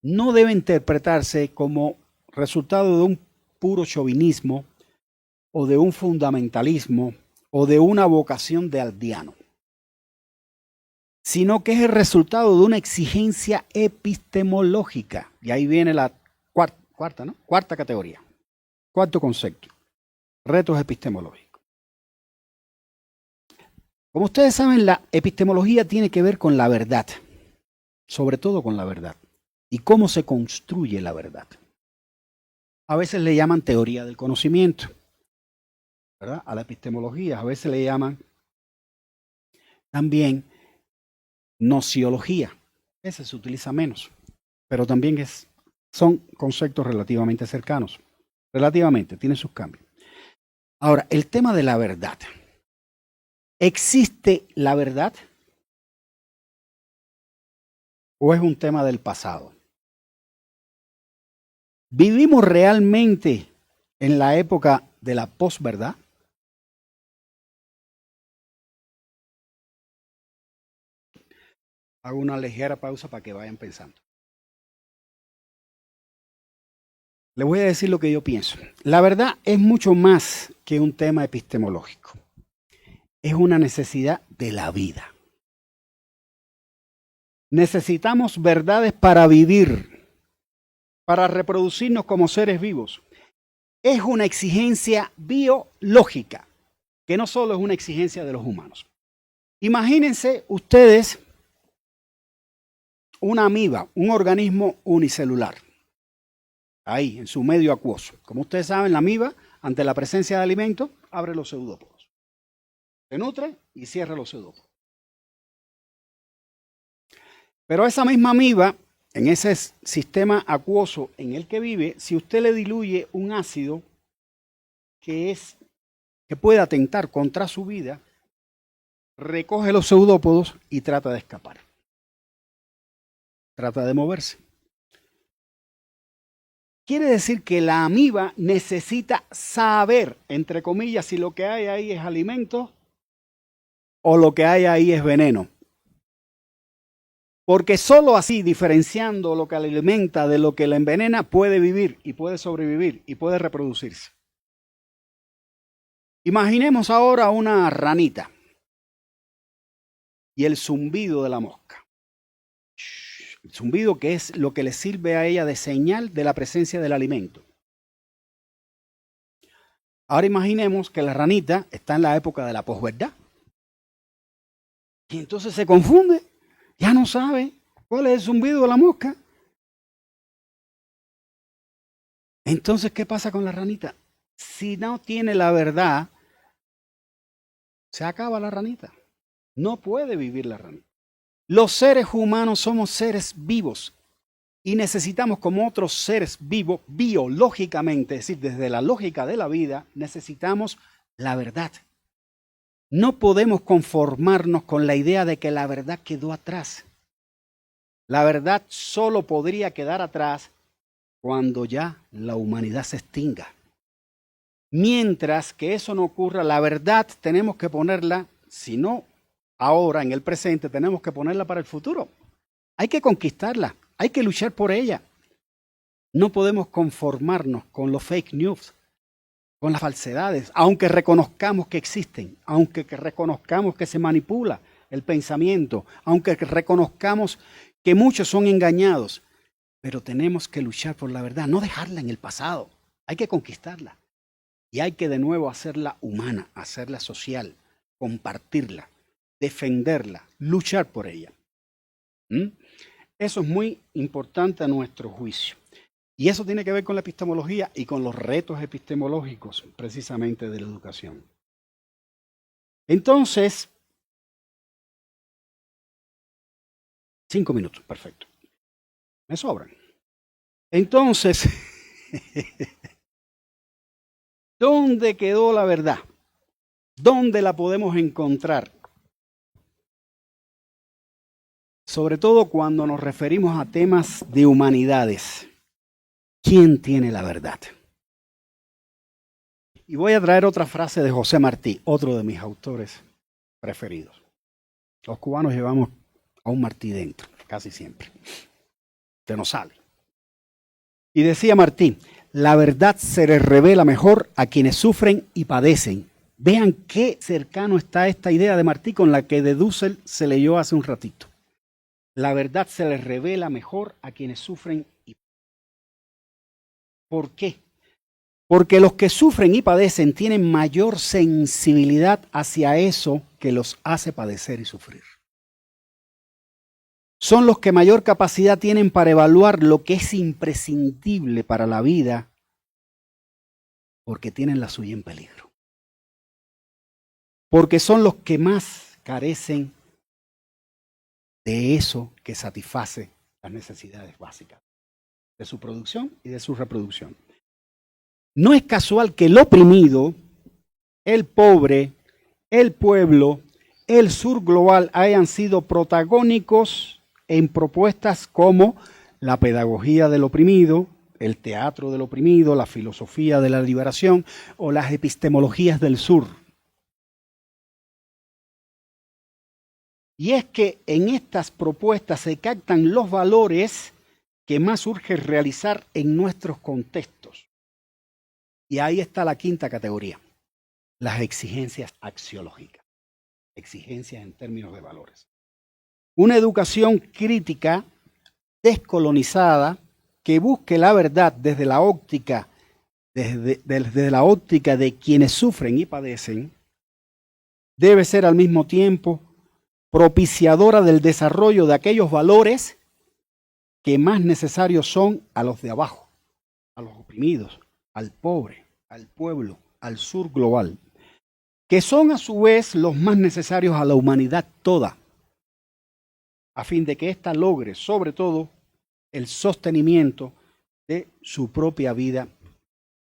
no debe interpretarse como resultado de un puro chauvinismo o de un fundamentalismo o de una vocación de aldeano, sino que es el resultado de una exigencia epistemológica. Y ahí viene la cuarta categoría, cuarto concepto, retos epistemológicos. Como ustedes saben, la epistemología tiene que ver con la verdad, sobre todo con la verdad, y cómo se construye la verdad. A veces le llaman teoría del conocimiento, ¿verdad? A la epistemología, a veces le llaman también nociología. Ese se utiliza menos, pero también son conceptos relativamente cercanos. Relativamente, tienen sus cambios. Ahora, el tema de la verdad. ¿Existe la verdad? ¿O es un tema del pasado? ¿Vivimos realmente en la época de la posverdad? Hago una ligera pausa para que vayan pensando. Les voy a decir lo que yo pienso. La verdad es mucho más que un tema epistemológico. Es una necesidad de la vida. Necesitamos verdades para vivir, para reproducirnos como seres vivos. Es una exigencia biológica, que no solo es una exigencia de los humanos. Imagínense ustedes una amiba, un organismo unicelular, ahí en su medio acuoso. Como ustedes saben, la amiba, ante la presencia de alimentos, abre los pseudópodos. Se nutre y cierra los pseudópodos. Pero esa misma amiba, en ese sistema acuoso en el que vive, si usted le diluye un ácido que puede atentar contra su vida, recoge los pseudópodos y trata de escapar. Trata de moverse. Quiere decir que la amiba necesita saber, entre comillas, si lo que hay ahí es alimento o lo que hay ahí es veneno. Porque solo así, diferenciando lo que la alimenta de lo que la envenena, puede vivir y puede sobrevivir y puede reproducirse. Imaginemos ahora una ranita y el zumbido de la mosca. El zumbido que es lo que le sirve a ella de señal de la presencia del alimento. Ahora imaginemos que la ranita está en la época de la posverdad. Y entonces se confunde, ya no sabe cuál es el zumbido de la mosca. Entonces, ¿qué pasa con la ranita? Si no tiene la verdad, se acaba la ranita. No puede vivir la ranita. Los seres humanos somos seres vivos y necesitamos, como otros seres vivos, biológicamente, es decir, desde la lógica de la vida, necesitamos la verdad. No podemos conformarnos con la idea de que la verdad quedó atrás. La verdad solo podría quedar atrás cuando ya la humanidad se extinga. Mientras que eso no ocurra, la verdad tenemos que ponerla, si no ahora, en el presente, tenemos que ponerla para el futuro. Hay que conquistarla, hay que luchar por ella. No podemos conformarnos con los fake news, con las falsedades, aunque reconozcamos que existen, aunque reconozcamos que se manipula el pensamiento, aunque reconozcamos que muchos son engañados, pero tenemos que luchar por la verdad, no dejarla en el pasado, hay que conquistarla y hay que de nuevo hacerla humana, hacerla social, compartirla, defenderla, luchar por ella. Eso es muy importante a nuestro juicio. Y eso tiene que ver con la epistemología y con los retos epistemológicos precisamente de la educación. Entonces, 5 minutos, perfecto. Me sobran. Entonces, ¿dónde quedó la verdad? ¿Dónde la podemos encontrar? Sobre todo cuando nos referimos a temas de humanidades. ¿Quién tiene la verdad? Y voy a traer otra frase de José Martí, otro de mis autores preferidos. Los cubanos llevamos a un Martí dentro, casi siempre. Se nos sale. Y decía Martí, la verdad se les revela mejor a quienes sufren y padecen. Vean qué cercano está esta idea de Martí con la que de Dussel se leyó hace un ratito. La verdad se les revela mejor a quienes sufren y padecen. ¿Por qué? Porque los que sufren y padecen tienen mayor sensibilidad hacia eso que los hace padecer y sufrir. Son los que mayor capacidad tienen para evaluar lo que es imprescindible para la vida, porque tienen la suya en peligro. Porque son los que más carecen de eso que satisface las necesidades básicas de su producción y de su reproducción. No es casual que el oprimido, el pobre, el pueblo, el sur global hayan sido protagónicos en propuestas como la pedagogía del oprimido, el teatro del oprimido, la filosofía de la liberación o las epistemologías del sur. Y es que en estas propuestas se captan los valores que más urge realizar en nuestros contextos. Y ahí está la quinta categoría, las exigencias axiológicas, exigencias en términos de valores. Una educación crítica, descolonizada, que busque la verdad desde la óptica, desde la óptica de quienes sufren y padecen, debe ser al mismo tiempo propiciadora del desarrollo de aquellos valores que más necesarios son a los de abajo, a los oprimidos, al pobre, al pueblo, al sur global, que son a su vez los más necesarios a la humanidad toda, a fin de que ésta logre, sobre todo, el sostenimiento de su propia vida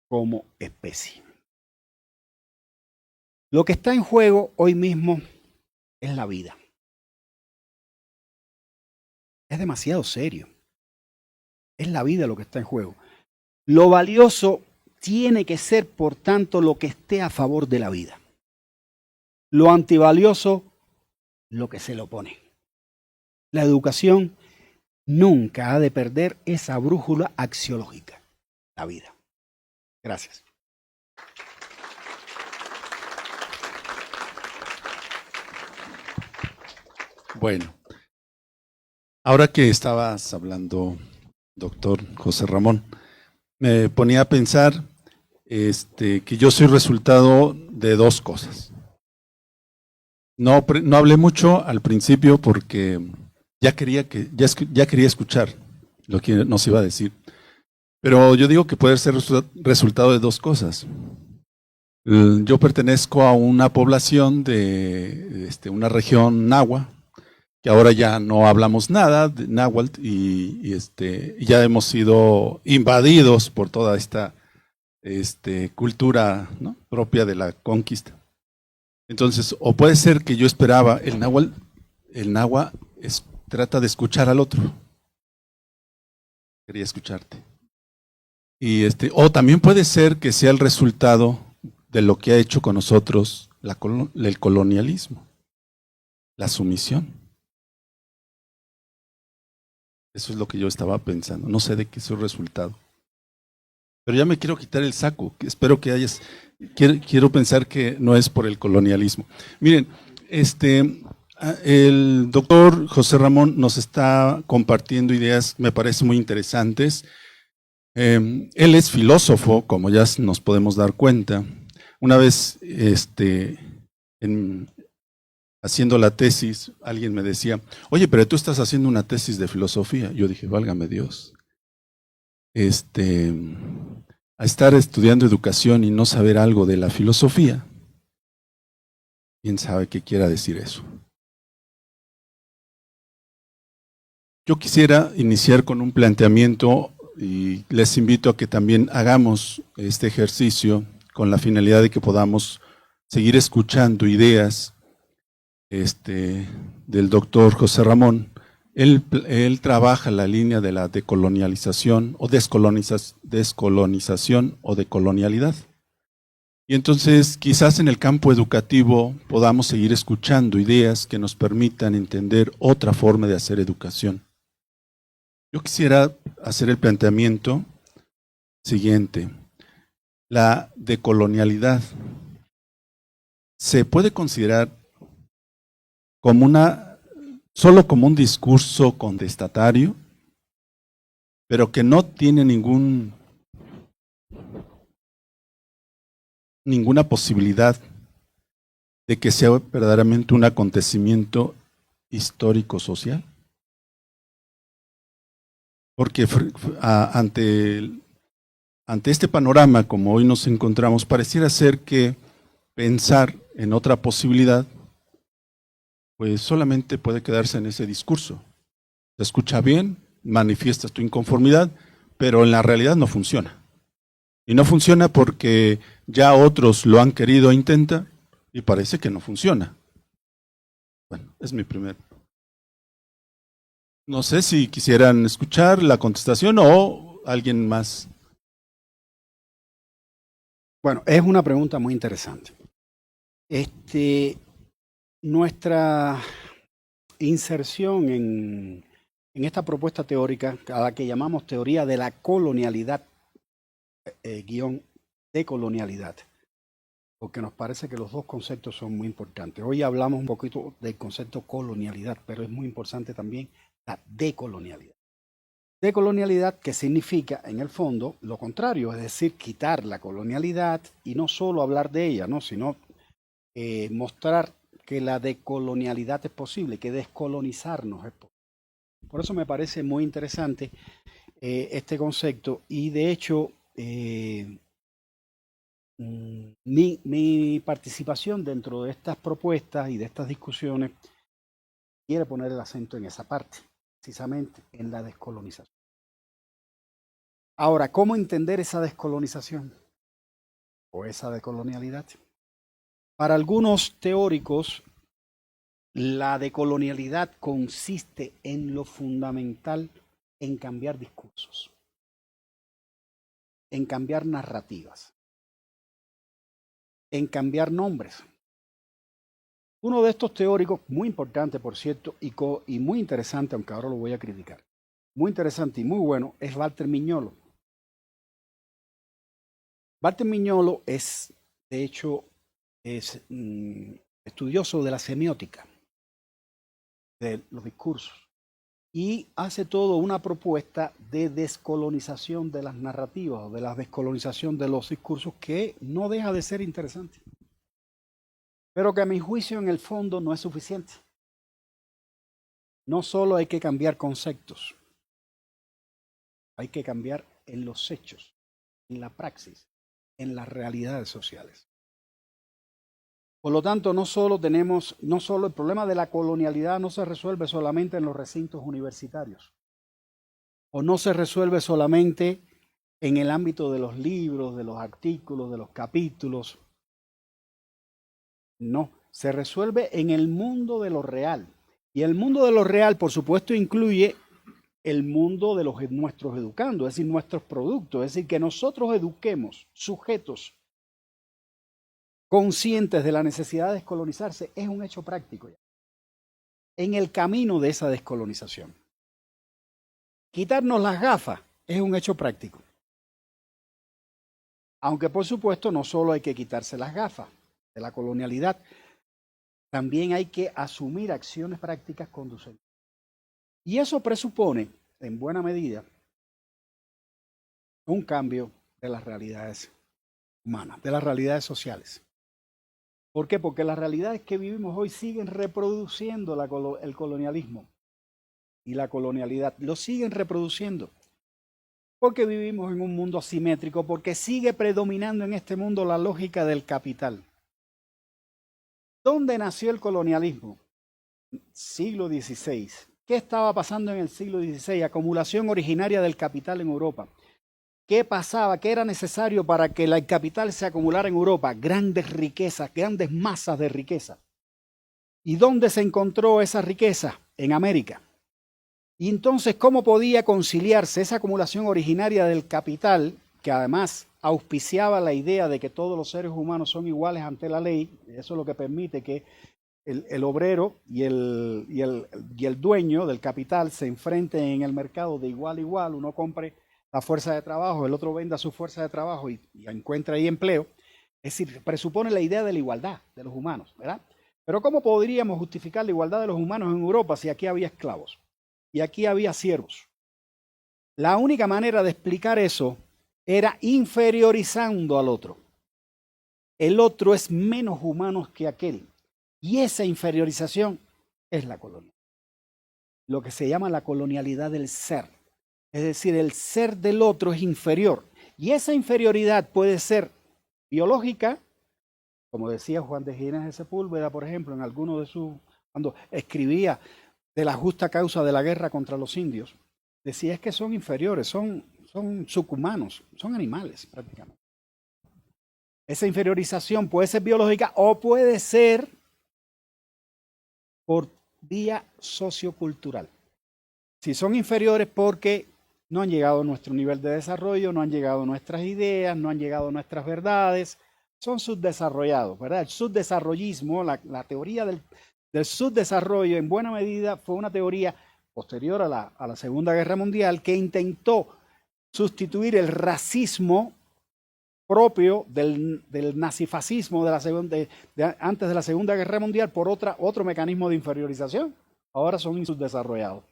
como especie. Lo que está en juego hoy mismo es la vida. Es demasiado serio. Es la vida lo que está en juego. Lo valioso tiene que ser, por tanto, lo que esté a favor de la vida. Lo antivalioso, lo que se le opone. La educación nunca ha de perder esa brújula axiológica, la vida. Gracias. Bueno, ahora que estabas hablando, doctor José Ramón, me ponía a pensar que yo soy resultado de dos cosas. No hablé mucho al principio porque ya quería escuchar lo que nos iba a decir. Pero yo digo que puede ser resultado de dos cosas. Yo pertenezco a una población de una región náhuatl, que ahora ya no hablamos nada de náhuatl y ya hemos sido invadidos por toda esta cultura, ¿no?, propia de la conquista. Entonces, o puede ser que yo esperaba, el náhuatl trata de escuchar al otro. Quería escucharte. Y o también puede ser que sea el resultado de lo que ha hecho con nosotros el colonialismo, la sumisión. Eso es lo que yo estaba pensando. No sé de qué es el resultado. Pero ya me quiero quitar el saco. Espero que hayas. Quiero pensar que no es por el colonialismo. Miren, el doctor José Ramón nos está compartiendo ideas, me parecen muy interesantes. Él es filósofo, como ya nos podemos dar cuenta. Una vez, haciendo la tesis, alguien me decía, oye, pero tú estás haciendo una tesis de filosofía. Yo dije, válgame Dios. A estar estudiando educación y no saber algo de la filosofía. ¿Quién sabe qué quiera decir eso? Yo quisiera iniciar con un planteamiento y les invito a que también hagamos este ejercicio con la finalidad de que podamos seguir escuchando ideas del doctor José Ramón. Él trabaja la línea de la decolonialización o descolonización o decolonialidad. Y entonces quizás en el campo educativo podamos seguir escuchando ideas que nos permitan entender otra forma de hacer educación. Yo quisiera hacer el planteamiento siguiente. La decolonialidad se puede considerar como solo como un discurso contestatario, pero que no tiene ninguna posibilidad de que sea verdaderamente un acontecimiento histórico-social. Porque ante este panorama, como hoy nos encontramos, pareciera ser que pensar en otra posibilidad pues solamente puede quedarse en ese discurso. Se escucha bien, manifiestas tu inconformidad, pero en la realidad no funciona. Y no funciona porque ya otros lo han querido intentar y parece que no funciona. Bueno, es mi primer. No sé si quisieran escuchar la contestación o alguien más. Bueno, es una pregunta muy interesante. Nuestra inserción en esta propuesta teórica, a la que llamamos teoría de la colonialidad, guión decolonialidad, porque nos parece que los dos conceptos son muy importantes. Hoy hablamos un poquito del concepto colonialidad, pero es muy importante también la decolonialidad. Decolonialidad que significa, en el fondo, lo contrario, es decir, quitar la colonialidad y no solo hablar de ella, ¿no? Sino mostrar que la decolonialidad es posible, que descolonizarnos es posible. Por eso me parece muy interesante este concepto y de hecho mi participación dentro de estas propuestas y de estas discusiones quiere poner el acento en esa parte, precisamente en la descolonización. Ahora, ¿cómo entender esa descolonización o esa decolonialidad? Para algunos teóricos, la decolonialidad consiste en lo fundamental en cambiar discursos, en cambiar narrativas, en cambiar nombres. Uno de estos teóricos, muy importante por cierto, y muy interesante, aunque ahora lo voy a criticar, muy interesante y muy bueno, es Walter Mignolo. Walter Mignolo es, de hecho, estudioso de la semiótica, de los discursos, y hace todo una propuesta de descolonización de las narrativas o de la descolonización de los discursos que no deja de ser interesante, pero que a mi juicio en el fondo no es suficiente. No solo hay que cambiar conceptos, hay que cambiar en los hechos, en la praxis, en las realidades sociales. Por lo tanto, no solo el problema de la colonialidad no se resuelve solamente en los recintos universitarios, o no se resuelve solamente en el ámbito de los libros, de los artículos, de los capítulos. No, se resuelve en el mundo de lo real. Y el mundo de lo real, por supuesto, incluye el mundo de nuestros educandos, es decir, nuestros productos, es decir, que nosotros eduquemos sujetos conscientes de la necesidad de descolonizarse, es un hecho práctico ya, en el camino de esa descolonización. Quitarnos las gafas es un hecho práctico. Aunque por supuesto no solo hay que quitarse las gafas de la colonialidad, también hay que asumir acciones prácticas conducentes. Y eso presupone, en buena medida, un cambio de las realidades humanas, de las realidades sociales. ¿Por qué? Porque las realidades que vivimos hoy siguen reproduciendo el colonialismo y la colonialidad. Lo siguen reproduciendo. Porque vivimos en un mundo asimétrico, porque sigue predominando en este mundo la lógica del capital. ¿Dónde nació el colonialismo? Siglo XVI. ¿Qué estaba pasando en el siglo XVI? Acumulación originaria del capital en Europa. ¿Qué pasaba? ¿Qué era necesario para que el capital se acumulara en Europa? Grandes riquezas, grandes masas de riqueza. ¿Y dónde se encontró esa riqueza? En América. Y entonces, ¿cómo podía conciliarse esa acumulación originaria del capital, que además auspiciaba la idea de que todos los seres humanos son iguales ante la ley? Eso es lo que permite que el obrero y el dueño del capital se enfrenten en el mercado de igual a igual. Uno compre la fuerza de trabajo, el otro venda su fuerza de trabajo y encuentra ahí empleo. Es decir, presupone la idea de la igualdad de los humanos, ¿verdad? Pero ¿cómo podríamos justificar la igualdad de los humanos en Europa si aquí había esclavos y aquí había siervos? La única manera de explicar eso era inferiorizando al otro. El otro es menos humano que aquel. Y esa inferiorización es la colonia. Lo que se llama la colonialidad del ser. Es decir, el ser del otro es inferior. Y esa inferioridad puede ser biológica, como decía Juan de Gines de Sepúlveda, por ejemplo, en alguno de sus, cuando escribía de la justa causa de la guerra contra los indios, decía es que son inferiores, son subhumanos, son animales prácticamente. Esa inferiorización puede ser biológica o puede ser por vía sociocultural. Si son inferiores porque no han llegado a nuestro nivel de desarrollo, no han llegado a nuestras ideas, no han llegado a nuestras verdades, son subdesarrollados, ¿verdad? El subdesarrollismo, la teoría del subdesarrollo en buena medida fue una teoría posterior a la Segunda Guerra Mundial que intentó sustituir el racismo propio del nazifascismo antes de la Segunda Guerra Mundial por otro mecanismo de inferiorización. Ahora son subdesarrollados.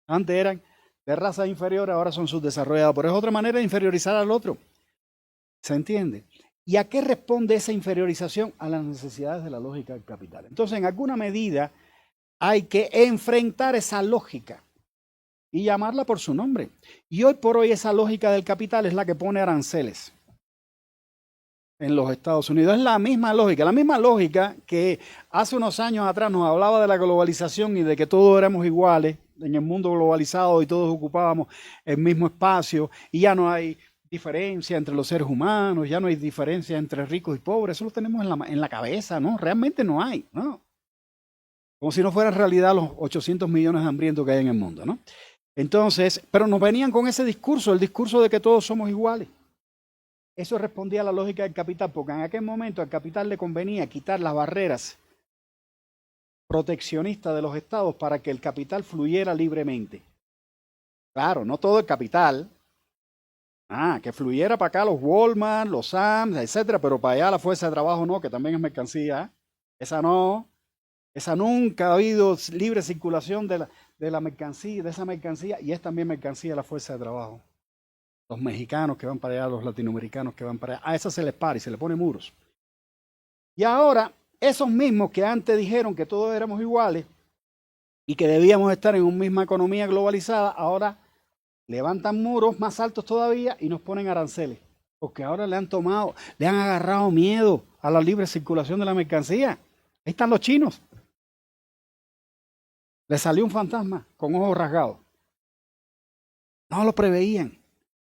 Antes eran de raza inferior, ahora son subdesarrollados, pero es otra manera de inferiorizar al otro. ¿Se entiende? ¿Y a qué responde esa inferiorización? A las necesidades de la lógica del capital. Entonces, en alguna medida, hay que enfrentar esa lógica y llamarla por su nombre. Y hoy por hoy esa lógica del capital es la que pone aranceles en los Estados Unidos. Es la misma lógica que hace unos años atrás nos hablaba de la globalización y de que todos éramos iguales en el mundo globalizado y todos ocupábamos el mismo espacio y ya no hay diferencia entre los seres humanos, ya no hay diferencia entre ricos y pobres. Eso lo tenemos en la cabeza, ¿no? Realmente no hay, ¿no? Como si no fuera realidad los 800 millones de hambrientos que hay en el mundo, ¿no? Entonces, pero nos venían con ese discurso, el discurso de que todos somos iguales. Eso respondía a la lógica del capital, porque en aquel momento al capital le convenía quitar las barreras proteccionistas de los estados para que el capital fluyera libremente. Claro, no todo el capital, que fluyera para acá los Walmart, los Sams, etcétera, pero para allá la fuerza de trabajo no, que también es mercancía, esa no, esa nunca ha habido libre circulación de la mercancía, de esa mercancía, y es también mercancía la fuerza de trabajo. Los mexicanos que van para allá, los latinoamericanos que van para allá, a esa se les para y se les pone muros. Y ahora, esos mismos que antes dijeron que todos éramos iguales y que debíamos estar en una misma economía globalizada, ahora levantan muros más altos todavía y nos ponen aranceles, porque ahora le han agarrado miedo a la libre circulación de la mercancía. Ahí están los chinos. Les salió un fantasma con ojos rasgados. No lo preveían.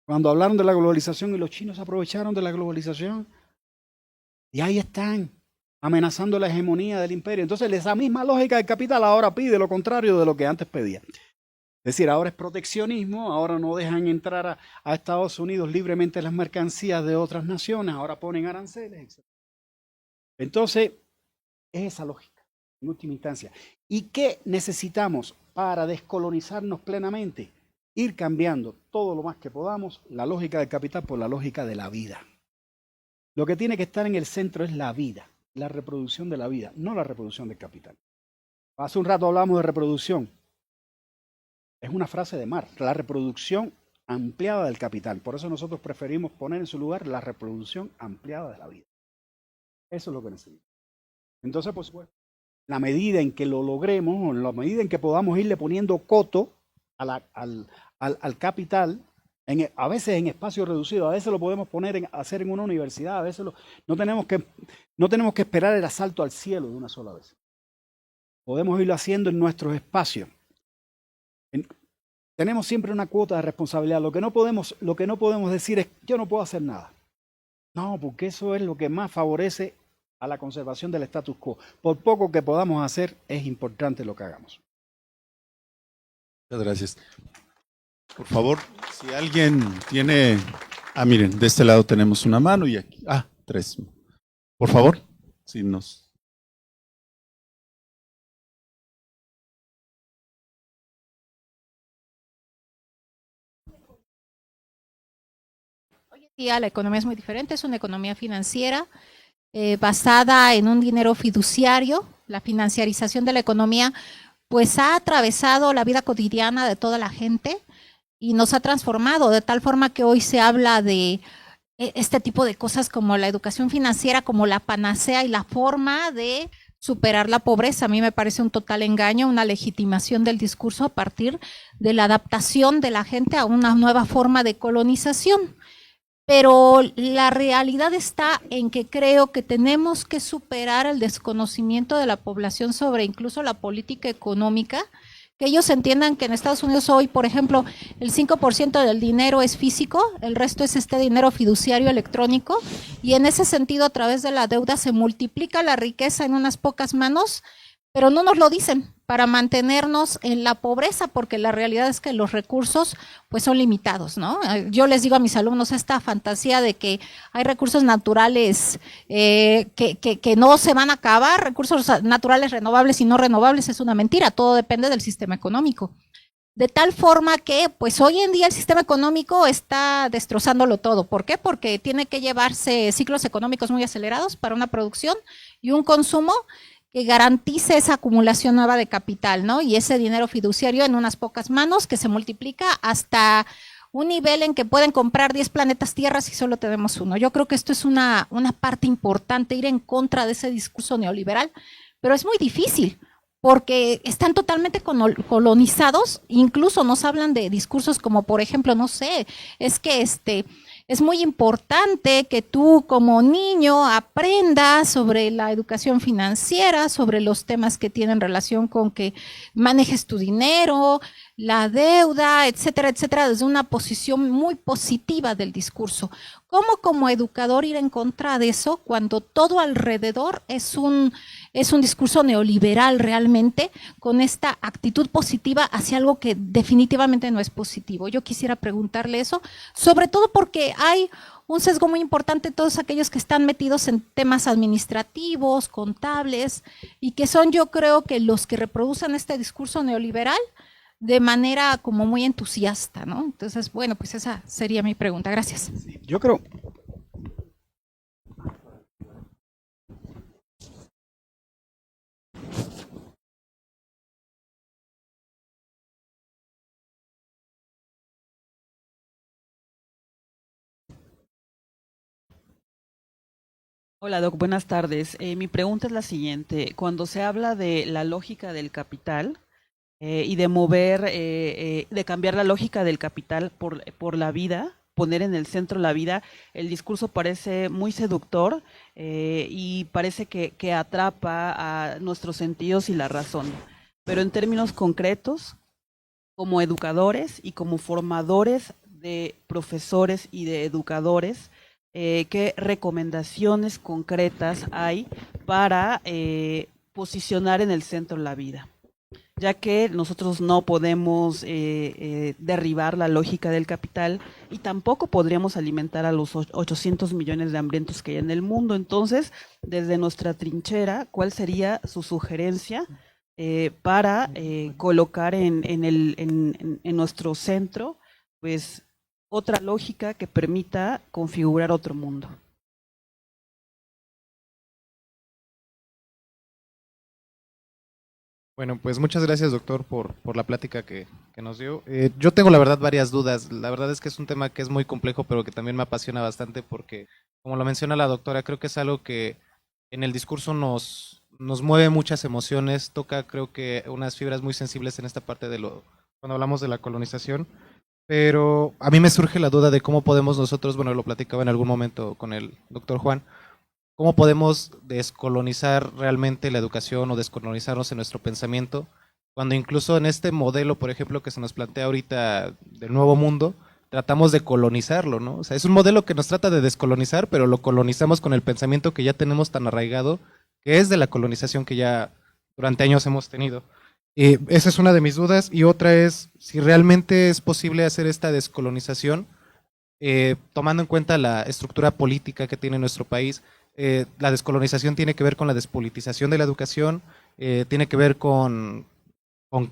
Cuando hablaron de la globalización y los chinos aprovecharon de la globalización. Y ahí están, amenazando la hegemonía del imperio. Entonces, esa misma lógica del capital ahora pide lo contrario de lo que antes pedía. Es decir, ahora es proteccionismo, ahora no dejan entrar a Estados Unidos libremente las mercancías de otras naciones, ahora ponen aranceles, etc. Entonces, es esa lógica, en última instancia. ¿Y qué necesitamos para descolonizarnos plenamente? Ir cambiando todo lo más que podamos la lógica del capital por la lógica de la vida. Lo que tiene que estar en el centro es la vida, la reproducción de la vida, no la reproducción del capital. Hace un rato hablamos de reproducción. Es una frase de Marx, la reproducción ampliada del capital. Por eso nosotros preferimos poner en su lugar la reproducción ampliada de la vida. Eso es lo que necesitamos. Entonces, pues, bueno, la medida en que lo logremos, o en la medida en que podamos irle poniendo coto al capital, a veces en espacio reducido, a veces lo podemos hacer en una universidad, a veces no tenemos que esperar el asalto al cielo de una sola vez. Podemos irlo haciendo en nuestros espacios. Tenemos siempre una cuota de responsabilidad. Lo que no podemos decir es, yo no puedo hacer nada. No, porque eso es lo que más favorece a la conservación del status quo. Por poco que podamos hacer, es importante lo que hagamos. Muchas gracias. Por favor, si alguien tiene... miren, de este lado tenemos una mano y aquí... 3. Por favor, si nos... Hoy en día la economía es muy diferente, es una economía financiera basada en un dinero fiduciario. La financiarización de la economía pues ha atravesado la vida cotidiana de toda la gente y nos ha transformado de tal forma que hoy se habla de este tipo de cosas como la educación financiera, como la panacea y la forma de superar la pobreza. A mí me parece un total engaño, una legitimación del discurso a partir de la adaptación de la gente a una nueva forma de colonización. Pero la realidad está en que creo que tenemos que superar el desconocimiento de la población sobre incluso la política económica, que ellos entiendan que en Estados Unidos hoy, por ejemplo, el 5% del dinero es físico, el resto es este dinero fiduciario electrónico, y en ese sentido a través de la deuda se multiplica la riqueza en unas pocas manos, pero no nos lo dicen para mantenernos en la pobreza, porque la realidad es que los recursos pues son limitados, ¿no? Yo les digo a mis alumnos esta fantasía de que hay recursos naturales que no se van a acabar, recursos naturales renovables y no renovables, es una mentira, todo depende del sistema económico. De tal forma que, pues hoy en día el sistema económico está destrozándolo todo. ¿Por qué? Porque tiene que llevarse ciclos económicos muy acelerados para una producción y un consumo que garantice esa acumulación nueva de capital, ¿no? Y ese dinero fiduciario en unas pocas manos que se multiplica hasta un nivel en que pueden comprar 10 planetas Tierra si solo tenemos uno. Yo creo que esto es una parte importante, ir en contra de ese discurso neoliberal, pero es muy difícil porque están totalmente colonizados, incluso nos hablan de discursos como, por ejemplo, no sé, es que es muy importante que tú como niño aprendas sobre la educación financiera, sobre los temas que tienen relación con que manejes tu dinero, la deuda, etcétera, etcétera, desde una posición muy positiva del discurso. ¿Cómo como educador ir en contra de eso cuando todo alrededor es un discurso neoliberal realmente, con esta actitud positiva hacia algo que definitivamente no es positivo? Yo quisiera preguntarle eso, sobre todo porque hay un sesgo muy importante en todos aquellos que están metidos en temas administrativos, contables, y que son, yo creo, que los que reproducen este discurso neoliberal de manera como muy entusiasta, ¿no? Entonces, bueno, pues esa sería mi pregunta. Gracias. Yo creo... Hola, Doc, buenas tardes. Mi pregunta es la siguiente. Cuando se habla de la lógica del capital y de de cambiar la lógica del capital por la vida, poner en el centro la vida, el discurso parece muy seductor y parece que atrapa a nuestros sentidos y la razón. Pero en términos concretos, como educadores y como formadores de profesores y de educadores, ¿qué recomendaciones concretas hay para posicionar en el centro la vida? Ya que nosotros no podemos derribar la lógica del capital y tampoco podríamos alimentar a los 800 millones de hambrientos que hay en el mundo. Entonces, desde nuestra trinchera, ¿cuál sería su sugerencia para colocar en nuestro centro, pues, otra lógica que permita configurar otro mundo? Bueno, pues muchas gracias, doctor, por la plática que nos dio. Yo tengo, la verdad, varias dudas. La verdad es que es un tema que es muy complejo, pero que también me apasiona bastante porque, como lo menciona la doctora, creo que es algo que en el discurso nos mueve muchas emociones, toca, creo que, unas fibras muy sensibles en esta parte cuando hablamos de la colonización. Pero a mí me surge la duda de cómo podemos nosotros, bueno, lo platicaba en algún momento con el doctor Juan, cómo podemos descolonizar realmente la educación o descolonizarnos en nuestro pensamiento, cuando incluso en este modelo, por ejemplo, que se nos plantea ahorita del nuevo mundo, tratamos de colonizarlo, ¿no? O sea, es un modelo que nos trata de descolonizar, pero lo colonizamos con el pensamiento que ya tenemos tan arraigado, que es de la colonización que ya durante años hemos tenido. Esa es una de mis dudas, y otra es si realmente es posible hacer esta descolonización tomando en cuenta la estructura política que tiene nuestro país. La descolonización tiene que ver con la despolitización de la educación, tiene que ver con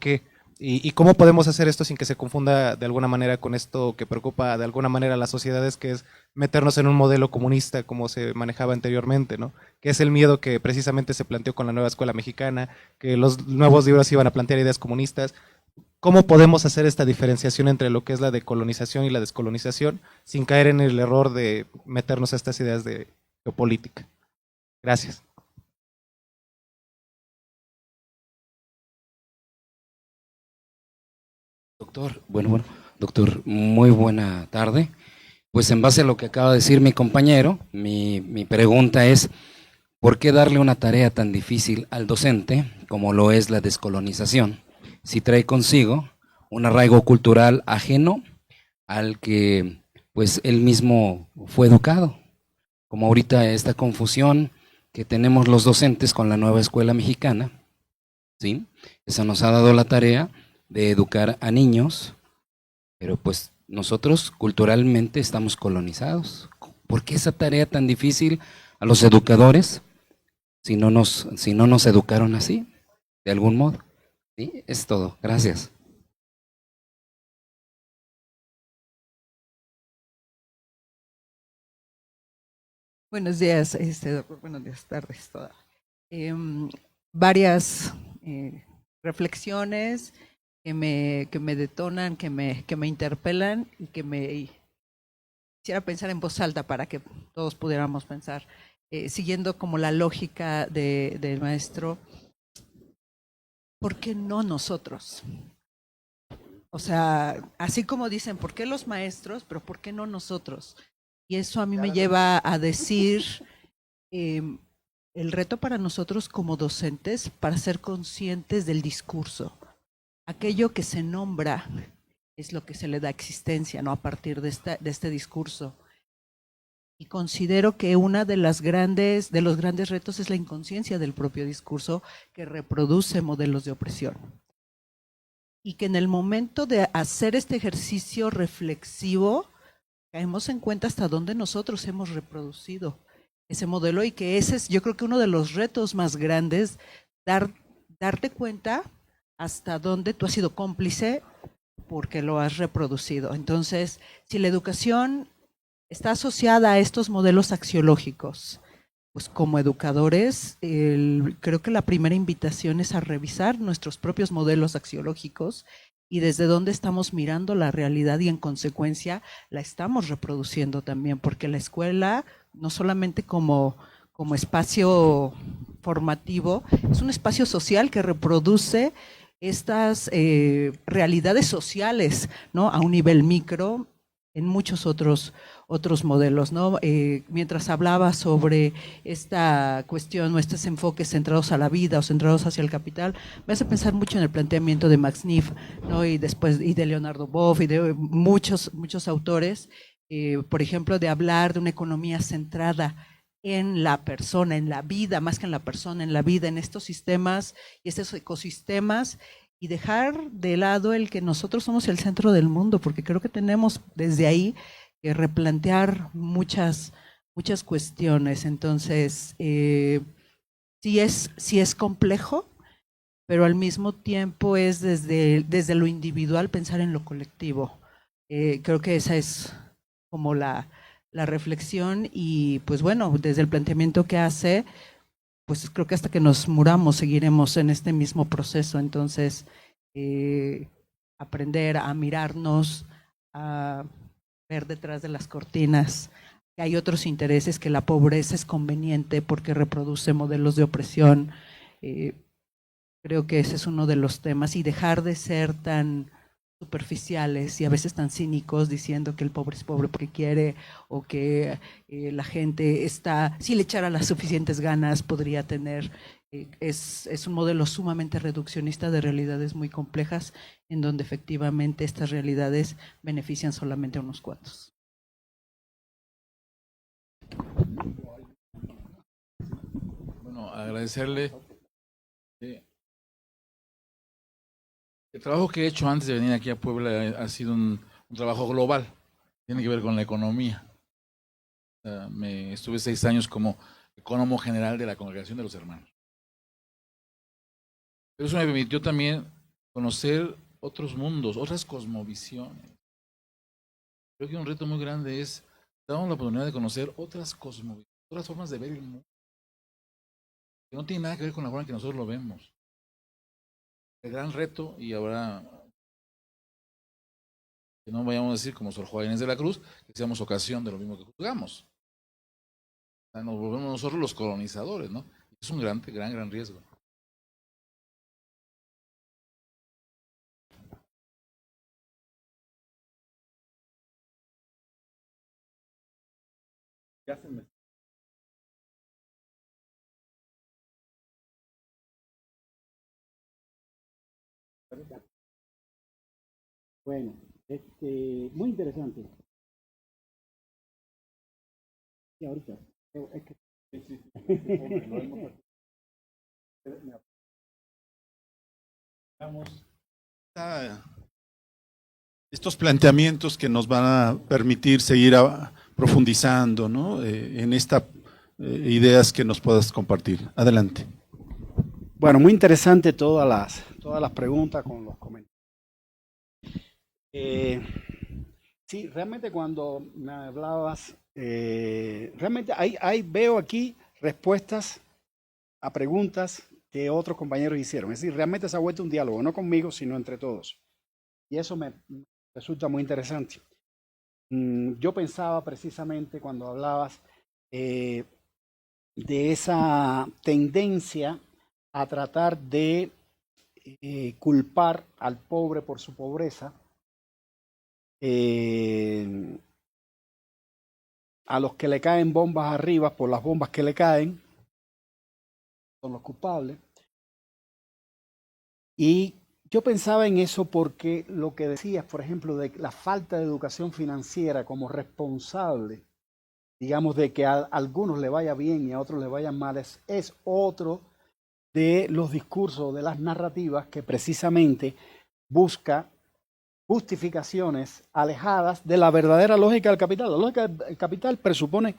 qué, y cómo podemos hacer esto sin que se confunda de alguna manera con esto que preocupa de alguna manera a las sociedades, que es meternos en un modelo comunista como se manejaba anteriormente, ¿no? Que es el miedo que precisamente se planteó con la nueva escuela mexicana, que los nuevos libros iban a plantear ideas comunistas. ¿Cómo podemos hacer esta diferenciación entre lo que es la decolonización y la descolonización sin caer en el error de meternos a estas ideas de geopolítica? Gracias. Doctor, doctor, muy buena tarde. Pues en base a lo que acaba de decir mi compañero, mi pregunta es, ¿por qué darle una tarea tan difícil al docente como lo es la descolonización, si trae consigo un arraigo cultural ajeno al que pues él mismo fue educado? Como ahorita esta confusión que tenemos los docentes con la nueva escuela mexicana, ¿sí? Eso nos ha dado la tarea de educar a niños, pero pues nosotros culturalmente estamos colonizados. ¿Por qué esa tarea tan difícil a los educadores si no nos educaron así, de algún modo? ¿Sí? Es todo. Gracias. Buenos días, buenos días, tardes todas. Varias reflexiones que me detonan, que me interpelan y quisiera pensar en voz alta para que todos pudiéramos pensar, siguiendo como la lógica del maestro. ¿Por qué no nosotros? O sea, así como dicen, ¿por qué los maestros? Pero ¿por qué no nosotros? Y eso a mí me lleva a decir el reto para nosotros como docentes para ser conscientes del discurso. Aquello que se nombra es lo que se le da existencia, ¿no? A partir de este discurso. Y considero que uno de los grandes retos es la inconsciencia del propio discurso que reproduce modelos de opresión. Y que en el momento de hacer este ejercicio reflexivo, caemos en cuenta hasta dónde nosotros hemos reproducido ese modelo, y que ese es, yo creo que uno de los retos más grandes, darte cuenta hasta dónde tú has sido cómplice porque lo has reproducido. Entonces, si la educación está asociada a estos modelos axiológicos, pues como educadores, creo que la primera invitación es a revisar nuestros propios modelos axiológicos y desde dónde estamos mirando la realidad, y en consecuencia la estamos reproduciendo también, porque la escuela, no solamente como espacio formativo, es un espacio social que reproduce estas realidades sociales, ¿no? A un nivel micro, en muchos otros modelos, ¿no? Mientras hablaba sobre esta cuestión o estos enfoques centrados a la vida o centrados hacia el capital, me hace pensar mucho en el planteamiento de Max Neff, ¿no? Y de Leonardo Boff y de muchos autores, por ejemplo, de hablar de una economía centrada en la persona, en la vida, más que en la persona, en la vida, en estos sistemas y estos ecosistemas, y dejar de lado el que nosotros somos el centro del mundo, porque creo que tenemos desde ahí que replantear muchas cuestiones. Entonces, sí es complejo, pero al mismo tiempo es desde lo individual pensar en lo colectivo. Creo que esa es como la reflexión, y pues bueno, desde el planteamiento que hace, pues creo que hasta que nos muramos seguiremos en este mismo proceso. Entonces, aprender a mirarnos, a ver detrás de las cortinas que hay otros intereses, que la pobreza es conveniente porque reproduce modelos de opresión. Creo que ese es uno de los temas, y dejar de ser tan superficiales y a veces tan cínicos diciendo que el pobre es pobre porque quiere, o que la gente está, si le echara las suficientes ganas podría tener. Es un modelo sumamente reduccionista de realidades muy complejas, en donde efectivamente estas realidades benefician solamente a unos cuantos. Bueno, agradecerle. El trabajo que he hecho antes de venir aquí a Puebla ha sido un trabajo global. Tiene que ver con la economía. Estuve 6 años como ecónomo general de la Congregación de los Hermanos. Pero eso me permitió también conocer otros mundos, otras cosmovisiones. Creo que un reto muy grande es darnos la oportunidad de conocer otras cosmovisiones, otras formas de ver el mundo, que no tiene nada que ver con la forma en que nosotros lo vemos. El gran reto, y ahora que no vayamos a decir como Sor Juana Inés de la Cruz, que seamos ocasión de lo mismo que juzgamos. O sea, nos volvemos nosotros los colonizadores, ¿no? Es un gran riesgo. Bueno, muy interesante. Sí, ahorita. Es que... Estos planteamientos que nos van a permitir seguir profundizando, ¿no? En estas ideas que nos puedas compartir. Adelante. Bueno, muy interesante todas las preguntas con los comentarios. Sí, realmente cuando me hablabas, realmente veo aquí respuestas a preguntas que otros compañeros hicieron. Es decir, realmente se ha vuelto un diálogo, no conmigo, sino entre todos. Y eso me resulta muy interesante. Yo pensaba precisamente cuando hablabas de esa tendencia a tratar de culpar al pobre por su pobreza, a los que le caen bombas arriba por las bombas que le caen, son los culpables. Y yo pensaba en eso porque lo que decías, por ejemplo, de la falta de educación financiera como responsable, digamos, de que a algunos le vaya bien y a otros le vaya mal, es otro de los discursos, de las narrativas que precisamente busca justificaciones alejadas de la verdadera lógica del capital. La lógica del capital presupone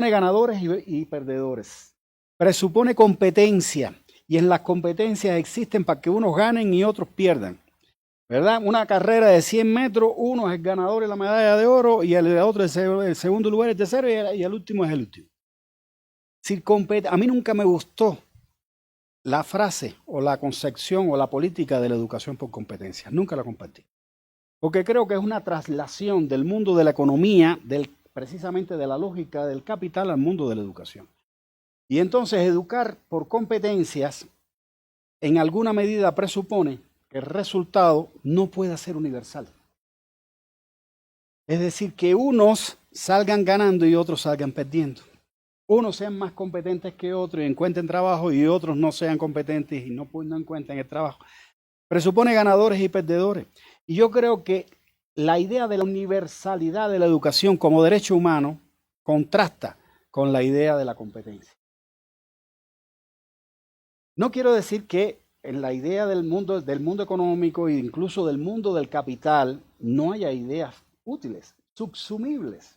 ganadores y perdedores, presupone competencia, y en las competencias existen para que unos ganen y otros pierdan, ¿verdad? Una carrera de 100 metros, uno es el ganador de la medalla de oro y el otro es el segundo lugar, el tercero, y el último es el último. A mí nunca me gustó la frase o la concepción o la política de la educación por competencia. Nunca la compartí. Porque creo que es una traslación del mundo de la economía, precisamente de la lógica del capital, al mundo de la educación. Y entonces educar por competencias en alguna medida presupone que el resultado no pueda ser universal. Es decir, que unos salgan ganando y otros salgan perdiendo. Unos sean más competentes que otros y encuentren trabajo, y otros no sean competentes y no encuentren el trabajo. Presupone ganadores y perdedores. Y yo creo que la idea de la universalidad de la educación como derecho humano contrasta con la idea de la competencia. No quiero decir que en la idea del mundo económico e incluso del mundo del capital no haya ideas útiles, subsumibles.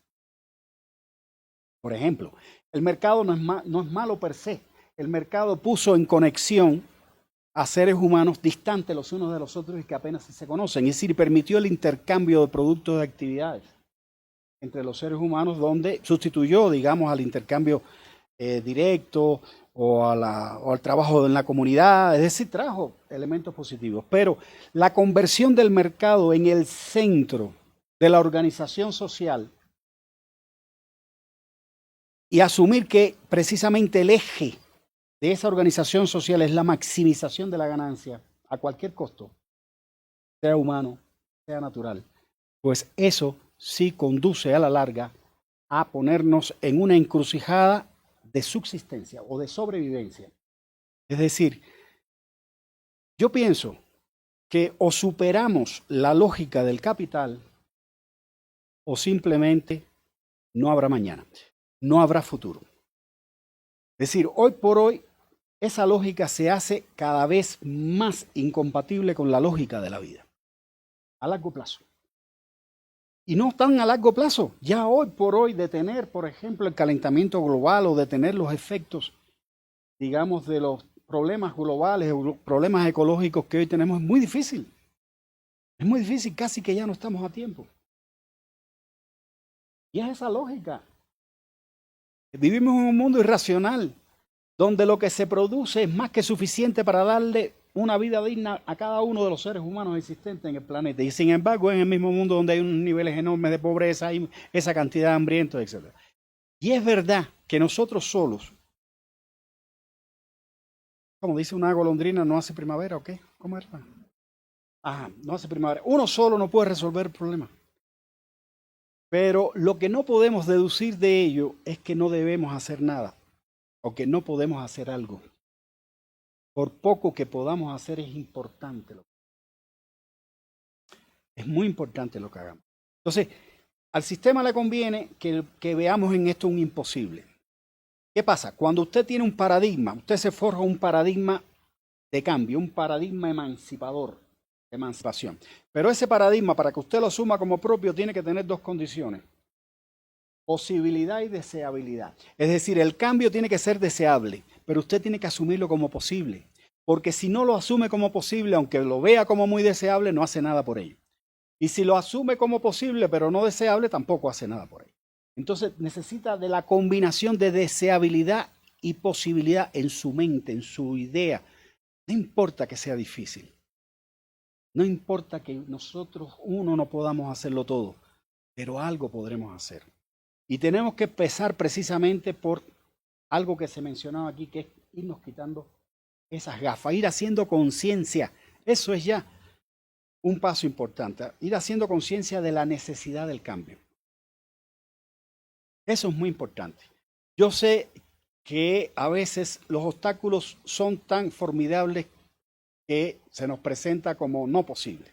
Por ejemplo, el mercado no es malo per se. El mercado puso en conexión a seres humanos distantes los unos de los otros y que apenas se conocen. Es decir, permitió el intercambio de productos de actividades entre los seres humanos, donde sustituyó, digamos, al intercambio directo o al trabajo en la comunidad, es decir, trajo elementos positivos. Pero la conversión del mercado en el centro de la organización social y asumir que precisamente el eje de esa organización social es la maximización de la ganancia a cualquier costo, sea humano, sea natural, pues eso sí conduce a la larga a ponernos en una encrucijada de subsistencia o de sobrevivencia. Es decir, yo pienso que o superamos la lógica del capital o simplemente no habrá mañana, no habrá futuro. Es decir, hoy por hoy esa lógica se hace cada vez más incompatible con la lógica de la vida, a largo plazo. Y no tan a largo plazo, ya hoy por hoy detener, por ejemplo, el calentamiento global o detener los efectos, digamos, de los problemas globales o problemas ecológicos que hoy tenemos es muy difícil. Es muy difícil, casi que ya no estamos a tiempo. Y es esa lógica. Vivimos en un mundo irracional, donde lo que se produce es más que suficiente para darle una vida digna a cada uno de los seres humanos existentes en el planeta. Y sin embargo, en el mismo mundo donde hay unos niveles enormes de pobreza, hay esa cantidad de hambrientos, etc. Y es verdad que nosotros solos, como dice una golondrina, no hace primavera, ¿o qué? ¿Cómo es? Ajá, no hace primavera. Uno solo no puede resolver el problema. Pero lo que no podemos deducir de ello es que no debemos hacer nada, o que no podemos hacer algo. Por poco que podamos hacer es importante. Es muy importante lo que hagamos. Entonces, al sistema le conviene que veamos en esto un imposible. ¿Qué pasa? Cuando usted tiene un paradigma, usted se forja un paradigma de cambio, un paradigma emancipador, de emancipación. Pero ese paradigma, para que usted lo asuma como propio, tiene que tener dos condiciones: posibilidad y deseabilidad. Es decir, el cambio tiene que ser deseable, pero usted tiene que asumirlo como posible. Porque si no lo asume como posible, aunque lo vea como muy deseable, no hace nada por ello. Y si lo asume como posible, pero no deseable, tampoco hace nada por ello. Entonces necesita de la combinación de deseabilidad y posibilidad en su mente, en su idea. No importa que sea difícil. No importa que nosotros, uno, no podamos hacerlo todo, pero algo podremos hacer. Y tenemos que empezar precisamente por algo que se mencionaba aquí, que es irnos quitando esas gafas, ir haciendo conciencia. Eso es ya un paso importante, ir haciendo conciencia de la necesidad del cambio. Eso es muy importante. Yo sé que a veces los obstáculos son tan formidables que se nos presenta como no posible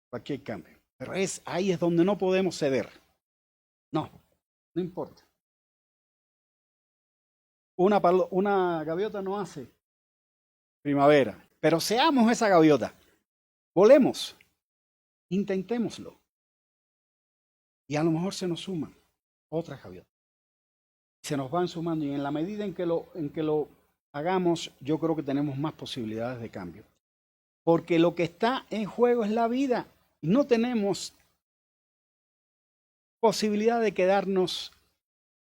cualquier cambio. Pero ahí es donde no podemos ceder. No importa. Una gaviota no hace primavera, pero seamos esa gaviota. Volemos, intentémoslo. Y a lo mejor se nos suman otras gaviotas. Se nos van sumando y en la medida en que lo hagamos, yo creo que tenemos más posibilidades de cambio. Porque lo que está en juego es la vida. Y no tenemos posibilidad de quedarnos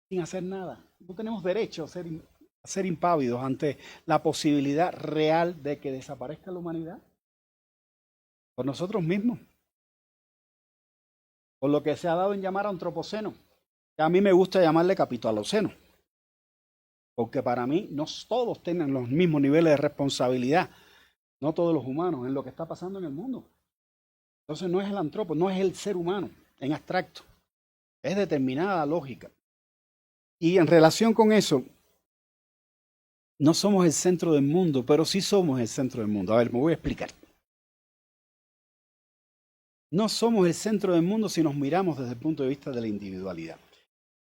sin hacer nada. No tenemos derecho a ser impávidos ante la posibilidad real de que desaparezca la humanidad por nosotros mismos, por lo que se ha dado en llamar antropoceno, que a mí me gusta llamarle capitaloceno, porque para mí no todos tienen los mismos niveles de responsabilidad, no todos los humanos, en lo que está pasando en el mundo. Entonces no es el antropo, no es el ser humano en abstracto, es determinada lógica. Y en relación con eso, no somos el centro del mundo, pero sí somos el centro del mundo. A ver, me voy a explicar. No somos el centro del mundo si nos miramos desde el punto de vista de la individualidad.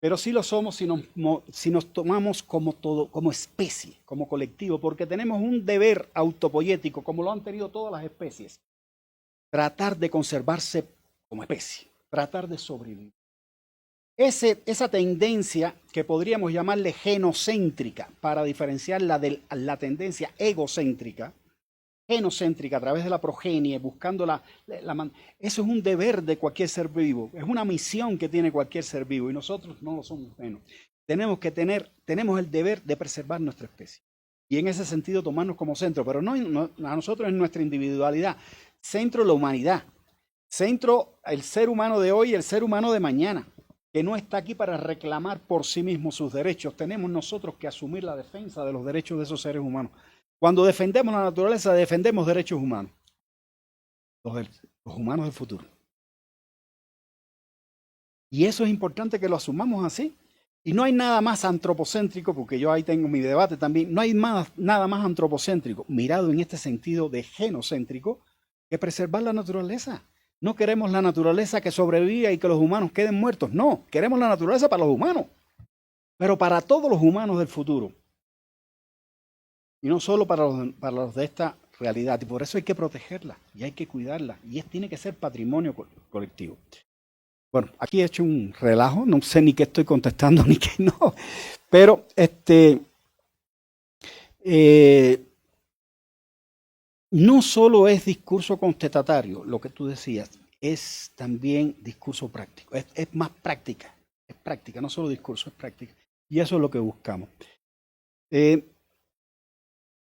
Pero sí lo somos si nos tomamos como especie, como colectivo, porque tenemos un deber autopoyético, como lo han tenido todas las especies. Tratar de conservarse como especie, tratar de sobrevivir. Esa tendencia que podríamos llamarle genocéntrica, para diferenciarla de la tendencia egocéntrica, genocéntrica a través de la progenie, buscando eso es un deber de cualquier ser vivo, es una misión que tiene cualquier ser vivo y nosotros no lo somos menos. tenemos el deber de preservar nuestra especie. Y en ese sentido tomarnos como centro, pero no a nosotros en nuestra individualidad. Centro la humanidad. Centro el ser humano de hoy y el ser humano de mañana, que no está aquí para reclamar por sí mismo sus derechos. Tenemos nosotros que asumir la defensa de los derechos de esos seres humanos. Cuando defendemos la naturaleza, defendemos derechos humanos. Los humanos del futuro. Y eso es importante que lo asumamos así. Y no hay nada más antropocéntrico, porque yo ahí tengo mi debate también, no hay nada más antropocéntrico, mirado en este sentido de genocéntrico, que preservar la naturaleza. No queremos la naturaleza que sobreviva y que los humanos queden muertos. No, queremos la naturaleza para los humanos, pero para todos los humanos del futuro. Y no solo para los de esta realidad. Y por eso hay que protegerla y hay que cuidarla. Y tiene que ser patrimonio colectivo. Bueno, aquí he hecho un relajo, no sé ni qué estoy contestando ni qué no, pero no solo es discurso contestatario, lo que tú decías, es también discurso práctico, es más práctica, es práctica, no solo discurso, es práctica. Y eso es lo que buscamos.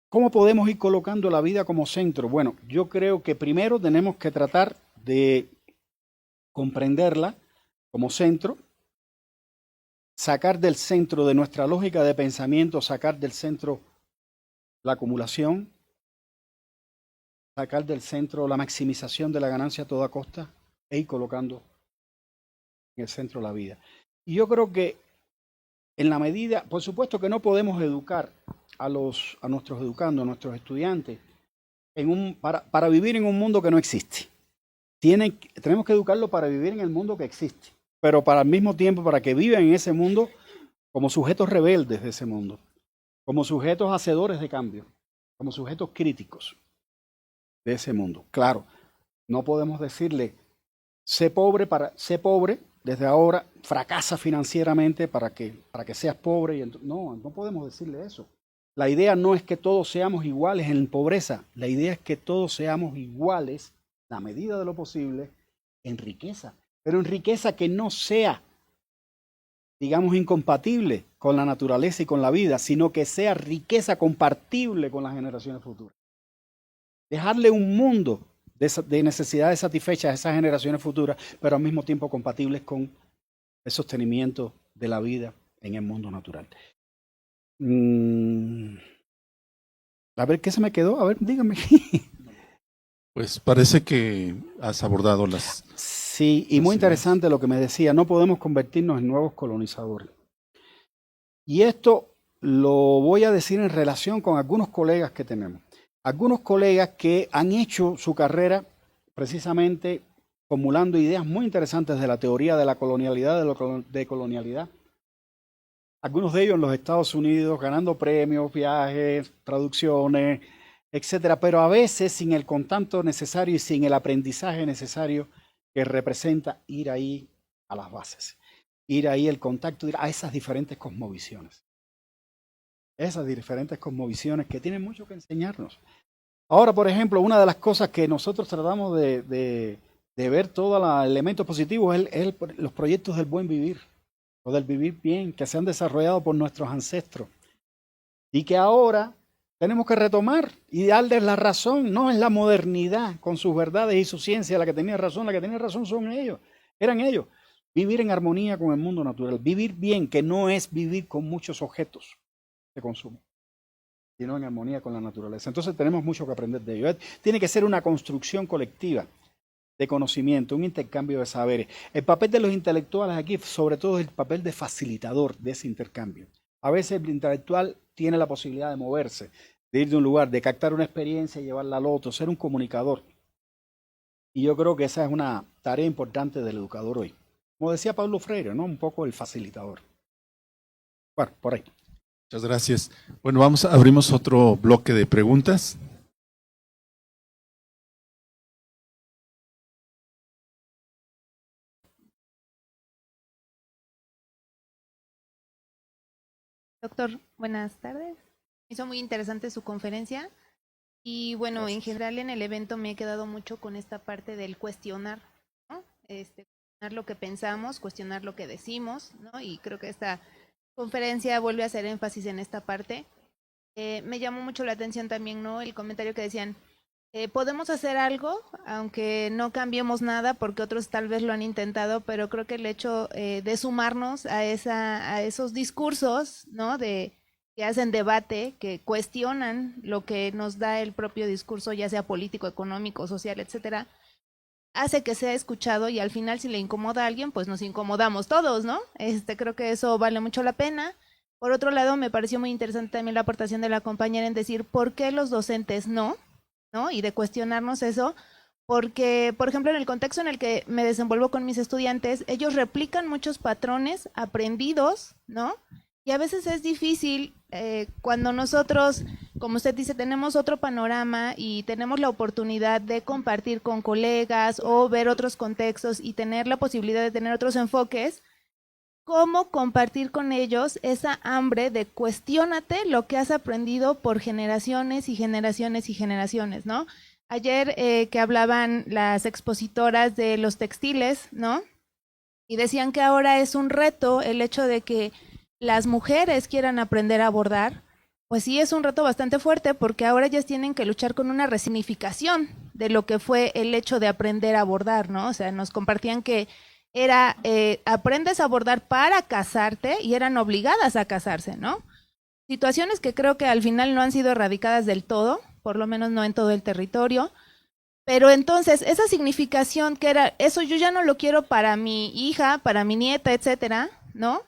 ¿Cómo podemos ir colocando la vida como centro? Bueno, yo creo que primero tenemos que tratar de comprenderla como centro, sacar del centro de nuestra lógica de pensamiento, sacar del centro la acumulación, sacar del centro la maximización de la ganancia a toda costa e ir colocando en el centro la vida. Y yo creo que en la medida, por supuesto que no podemos educar a nuestros educandos, a nuestros estudiantes, para vivir en un mundo que no existe. Tenemos que educarlo para vivir en el mundo que existe, pero al mismo tiempo para que vivan en ese mundo como sujetos rebeldes de ese mundo, como sujetos hacedores de cambio, como sujetos críticos de ese mundo. Claro, no podemos decirle, sé pobre desde ahora, fracasa financieramente para que seas pobre. No podemos decirle eso. La idea no es que todos seamos iguales en pobreza, la idea es que todos seamos iguales a medida de lo posible, en riqueza, pero en riqueza que no sea, digamos, incompatible con la naturaleza y con la vida, sino que sea riqueza compartible con las generaciones futuras. Dejarle un mundo de necesidades satisfechas a esas generaciones futuras, pero al mismo tiempo compatibles con el sostenimiento de la vida en el mundo natural. A ver, ¿qué se me quedó? A ver, dígame. Pues parece que has abordado las... Sí, y muy interesante lo que me decía, no podemos convertirnos en nuevos colonizadores. Y esto lo voy a decir en relación con algunos colegas que tenemos. Algunos colegas que han hecho su carrera precisamente formulando ideas muy interesantes de la teoría de la colonialidad, de colonialidad. Algunos de ellos en los Estados Unidos ganando premios, viajes, traducciones, etcétera, pero a veces sin el contacto necesario y sin el aprendizaje necesario que representa ir ahí a las bases, ir ahí el contacto, ir a esas diferentes cosmovisiones. Esas diferentes cosmovisiones que tienen mucho que enseñarnos. Ahora, por ejemplo, una de las cosas que nosotros tratamos de ver todos los elementos positivos es los proyectos del buen vivir, o del vivir bien, que se han desarrollado por nuestros ancestros, y que ahora tenemos que retomar y darles la razón. No es la modernidad con sus verdades y su ciencia la que tenía razón son ellos, eran ellos. Vivir en armonía con el mundo natural, vivir bien, que no es vivir con muchos objetos de consumo, sino en armonía con la naturaleza. Entonces tenemos mucho que aprender de ellos. Tiene que ser una construcción colectiva de conocimiento, un intercambio de saberes. El papel de los intelectuales aquí, sobre todo, es el papel de facilitador de ese intercambio. A veces el intelectual tiene la posibilidad de moverse, de ir de un lugar, de captar una experiencia y llevarla al otro, ser un comunicador. Y yo creo que esa es una tarea importante del educador hoy. Como decía Paulo Freire, ¿no? Un poco el facilitador. Bueno, por ahí. Muchas gracias. Bueno, abrimos otro bloque de preguntas. Doctor, buenas tardes. Hizo muy interesante su conferencia y bueno, gracias. En general en el evento me he quedado mucho con esta parte del cuestionar, ¿no? Cuestionar lo que pensamos, cuestionar lo que decimos, ¿no? Y creo que esta conferencia vuelve a hacer énfasis en esta parte. Me llamó mucho la atención también, ¿no? El comentario que decían, podemos hacer algo, aunque no cambiemos nada, porque otros tal vez lo han intentado, pero creo que el hecho de sumarnos a esos discursos, ¿no? Que hacen debate, que cuestionan lo que nos da el propio discurso, ya sea político, económico, social, etcétera, hace que sea escuchado y al final si le incomoda a alguien, pues nos incomodamos todos, ¿no? Creo que eso vale mucho la pena. Por otro lado, me pareció muy interesante también la aportación de la compañera en decir por qué los docentes no, y de cuestionarnos eso, porque, por ejemplo, en el contexto en el que me desenvuelvo con mis estudiantes, ellos replican muchos patrones aprendidos, ¿no? Y a veces es difícil cuando nosotros, como usted dice, tenemos otro panorama y tenemos la oportunidad de compartir con colegas o ver otros contextos y tener la posibilidad de tener otros enfoques, ¿cómo compartir con ellos esa hambre de cuestiónate lo que has aprendido por generaciones y generaciones y generaciones, ¿no? Ayer que hablaban las expositoras de los textiles, ¿no? Y decían que ahora es un reto el hecho de que las mujeres quieran aprender a bordar, pues sí es un reto bastante fuerte porque ahora ellas tienen que luchar con una resignificación de lo que fue el hecho de aprender a bordar, ¿no? O sea, nos compartían que era, aprendes a bordar para casarte y eran obligadas a casarse, ¿no? Situaciones que creo que al final no han sido erradicadas del todo, por lo menos no en todo el territorio, pero entonces esa significación que era, eso yo ya no lo quiero para mi hija, para mi nieta, etcétera, ¿no?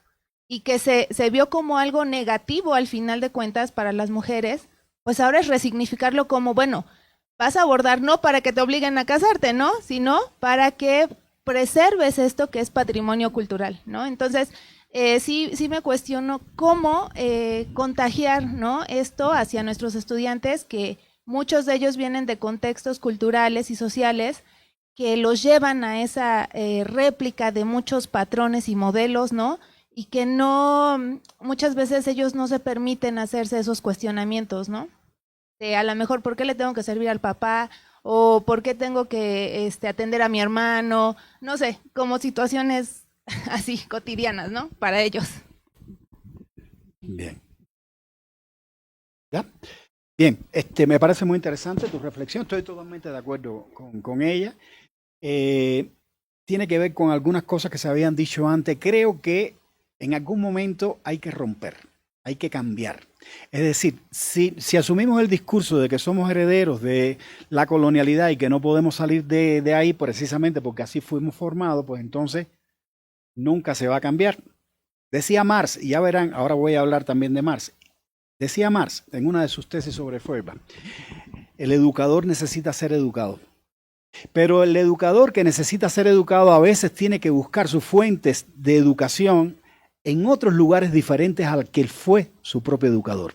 Y que se vio como algo negativo al final de cuentas para las mujeres, pues ahora es resignificarlo como, bueno, vas a abordar no para que te obliguen a casarte, ¿no? Sino para que preserves esto que es patrimonio cultural, ¿no? Entonces, sí me cuestiono cómo contagiar, ¿no? Esto hacia nuestros estudiantes, que muchos de ellos vienen de contextos culturales y sociales que los llevan a esa réplica de muchos patrones y modelos, ¿no? Y que no, muchas veces ellos no se permiten hacerse esos cuestionamientos, ¿no? De a lo mejor, ¿por qué le tengo que servir al papá? O ¿por qué tengo que atender a mi hermano? No sé, como situaciones así cotidianas, ¿no? Para ellos. Bien. ¿Ya? Bien, me parece muy interesante tu reflexión, estoy totalmente de acuerdo con ella. Tiene que ver con algunas cosas que se habían dicho antes. Creo que en algún momento hay que romper, hay que cambiar. Es decir, si asumimos el discurso de que somos herederos de la colonialidad y que no podemos salir de ahí precisamente porque así fuimos formados, pues entonces nunca se va a cambiar. Decía Marx, y ya verán, ahora voy a hablar también de Marx. Decía Marx en una de sus tesis sobre Feuerbach, el educador necesita ser educado. Pero el educador que necesita ser educado a veces tiene que buscar sus fuentes de educación en otros lugares diferentes al que él fue su propio educador.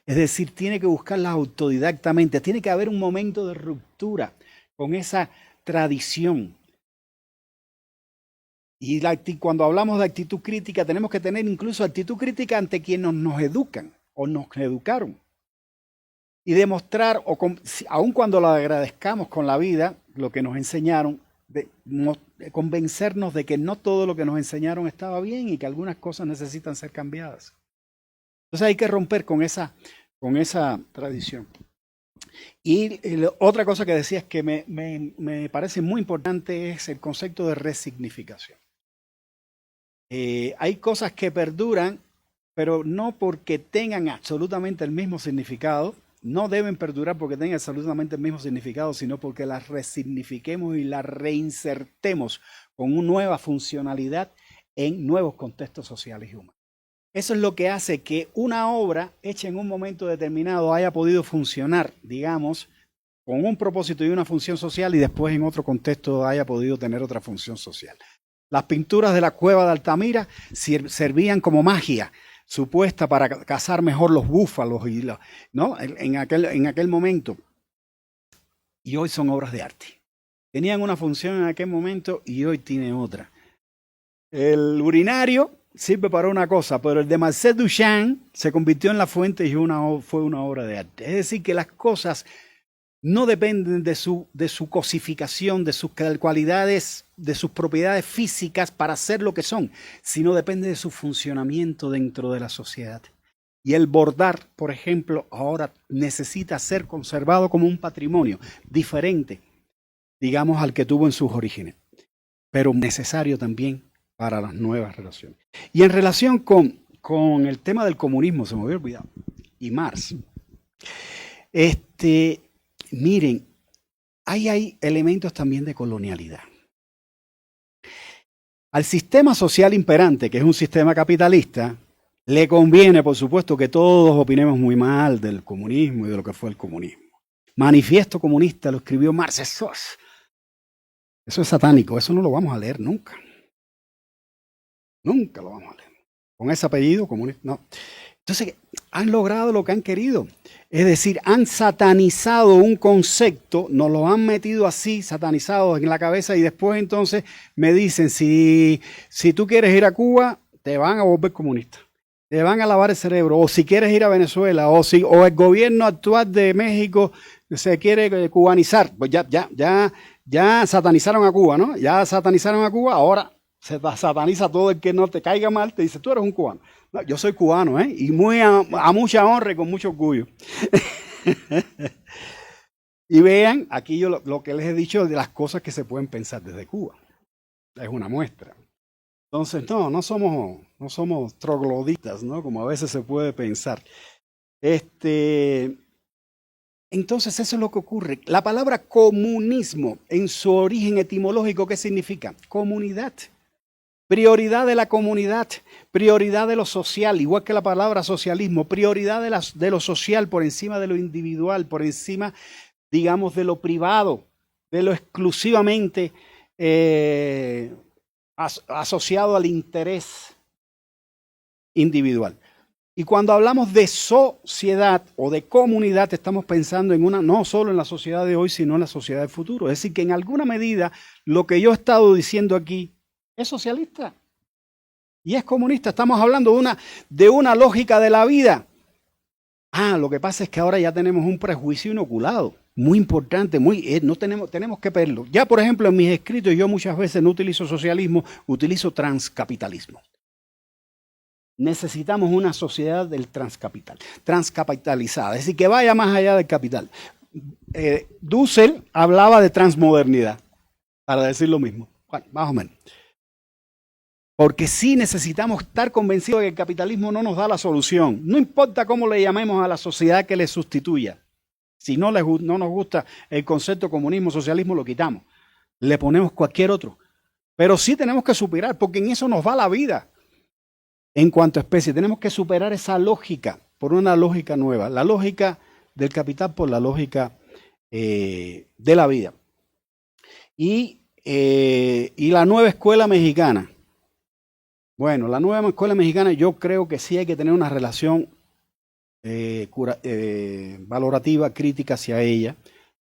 Es decir, tiene que buscarlas autodidactamente, tiene que haber un momento de ruptura con esa tradición. Y cuando hablamos de actitud crítica, tenemos que tener incluso actitud crítica ante quienes nos educan o nos educaron. Y demostrar, aun cuando lo agradezcamos con la vida, lo que nos enseñaron, convencernos de que no todo lo que nos enseñaron estaba bien y que algunas cosas necesitan ser cambiadas. Entonces hay que romper con esa tradición. Y otra cosa que decías que me parece muy importante es el concepto de resignificación. Hay cosas que perduran, pero no porque tengan absolutamente el mismo significado. No deben perdurar porque tengan absolutamente el mismo significado, sino porque las resignifiquemos y las reinsertemos con una nueva funcionalidad en nuevos contextos sociales y humanos. Eso es lo que hace que una obra hecha en un momento determinado haya podido funcionar, digamos, con un propósito y una función social y después en otro contexto haya podido tener otra función social. Las pinturas de la cueva de Altamira servían como magia supuesta para cazar mejor los búfalos, ¿no? en aquel momento. Y hoy son obras de arte. Tenían una función en aquel momento y hoy tiene otra. El urinario sirve para una cosa, pero el de Marcel Duchamp se convirtió en la fuente y fue una obra de arte. Es decir, que las cosas no dependen de su cosificación, de sus cualidades, de sus propiedades físicas para ser lo que son, sino depende de su funcionamiento dentro de la sociedad. Y el bordar, por ejemplo, ahora necesita ser conservado como un patrimonio diferente, digamos, al que tuvo en sus orígenes, pero necesario también para las nuevas relaciones. Y en relación con el tema del comunismo, se me había olvidado, y Marx, miren, hay elementos también de colonialidad. Al sistema social imperante, que es un sistema capitalista, le conviene, por supuesto, que todos opinemos muy mal del comunismo y de lo que fue el comunismo. Manifiesto Comunista lo escribió Marx. Eso es satánico, eso no lo vamos a leer nunca. Nunca lo vamos a leer. Con ese apellido, comunista, no. Entonces, han logrado lo que han querido. Es decir, han satanizado un concepto, nos lo han metido así, satanizado en la cabeza, y después entonces me dicen, si tú quieres ir a Cuba, te van a volver comunista. Te van a lavar el cerebro. O si quieres ir a Venezuela, o el gobierno actual de México se quiere cubanizar. Pues ya satanizaron a Cuba, ¿no? Ya satanizaron a Cuba, ahora se sataniza todo el que no te caiga mal, te dice, tú eres un cubano. No, yo soy cubano, y muy a mucha honra y con mucho orgullo. Y vean, aquí yo lo que les he dicho de las cosas que se pueden pensar desde Cuba. Es una muestra. Entonces, no somos trogloditas, ¿no? Como a veces se puede pensar. Entonces, eso es lo que ocurre. La palabra comunismo, en su origen etimológico, ¿qué significa? Comunidad. Prioridad de la comunidad, prioridad de lo social, igual que la palabra socialismo, prioridad de lo social por encima de lo individual, por encima, digamos, de lo privado, de lo exclusivamente asociado al interés individual. Y cuando hablamos de sociedad o de comunidad, estamos pensando en no solo en la sociedad de hoy, sino en la sociedad del futuro. Es decir, que en alguna medida lo que yo he estado diciendo aquí es socialista y es comunista. Estamos hablando de una lógica de la vida. Lo que pasa es que ahora ya tenemos un prejuicio inoculado, muy importante, tenemos que verlo. Ya, por ejemplo, en mis escritos yo muchas veces no utilizo socialismo, utilizo transcapitalismo. Necesitamos una sociedad del transcapitalizada, es decir, que vaya más allá del capital. Dussel hablaba de transmodernidad, para decir lo mismo, bueno, más o menos. Porque sí necesitamos estar convencidos de que el capitalismo no nos da la solución. No importa cómo le llamemos a la sociedad que le sustituya. Si no nos gusta el concepto comunismo, socialismo, lo quitamos. Le ponemos cualquier otro. Pero sí tenemos que superar, porque en eso nos va la vida. En cuanto a especie, tenemos que superar esa lógica por una lógica nueva. La lógica del capital por la lógica de la vida. Y la nueva escuela mexicana. Bueno, la nueva escuela mexicana, yo creo que sí hay que tener una relación valorativa, crítica hacia ella.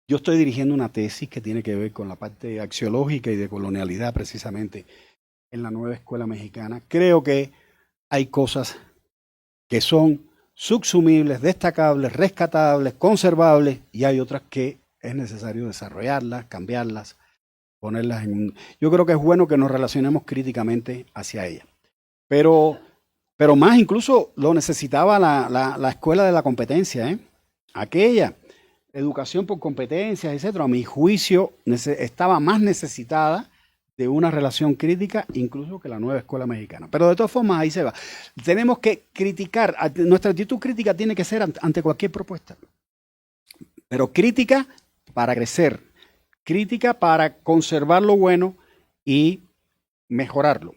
Yo estoy dirigiendo una tesis que tiene que ver con la parte axiológica y de colonialidad precisamente en la nueva escuela mexicana. Creo que hay cosas que son subsumibles, destacables, rescatables, conservables, y hay otras que es necesario desarrollarlas, cambiarlas, ponerlas en... Yo creo que es bueno que nos relacionemos críticamente hacia ella. Pero más incluso lo necesitaba la escuela de la competencia, aquella educación por competencias, etcétera. A mi juicio estaba más necesitada de una relación crítica incluso que la nueva escuela mexicana. Pero de todas formas ahí se va. Tenemos que criticar, nuestra actitud crítica tiene que ser ante cualquier propuesta. Pero crítica para crecer, crítica para conservar lo bueno y mejorarlo.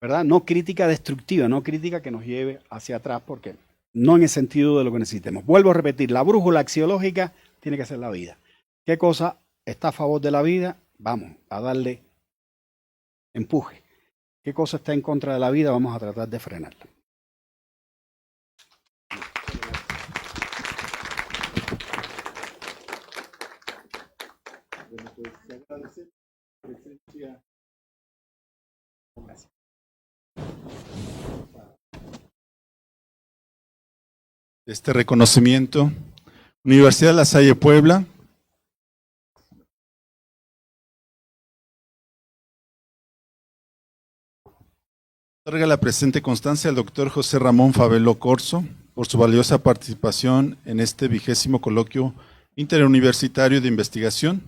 ¿Verdad? No crítica destructiva, no crítica que nos lleve hacia atrás, porque no en el sentido de lo que necesitemos. Vuelvo a repetir, la brújula axiológica tiene que ser la vida. ¿Qué cosa está a favor de la vida? Vamos a darle empuje. ¿Qué cosa está en contra de la vida? Vamos a tratar de frenarla. Este reconocimiento, Universidad La Salle Puebla, Otorga la presente constancia al doctor José Ramón Favelo Corzo por su valiosa participación en este 20º coloquio interuniversitario de investigación,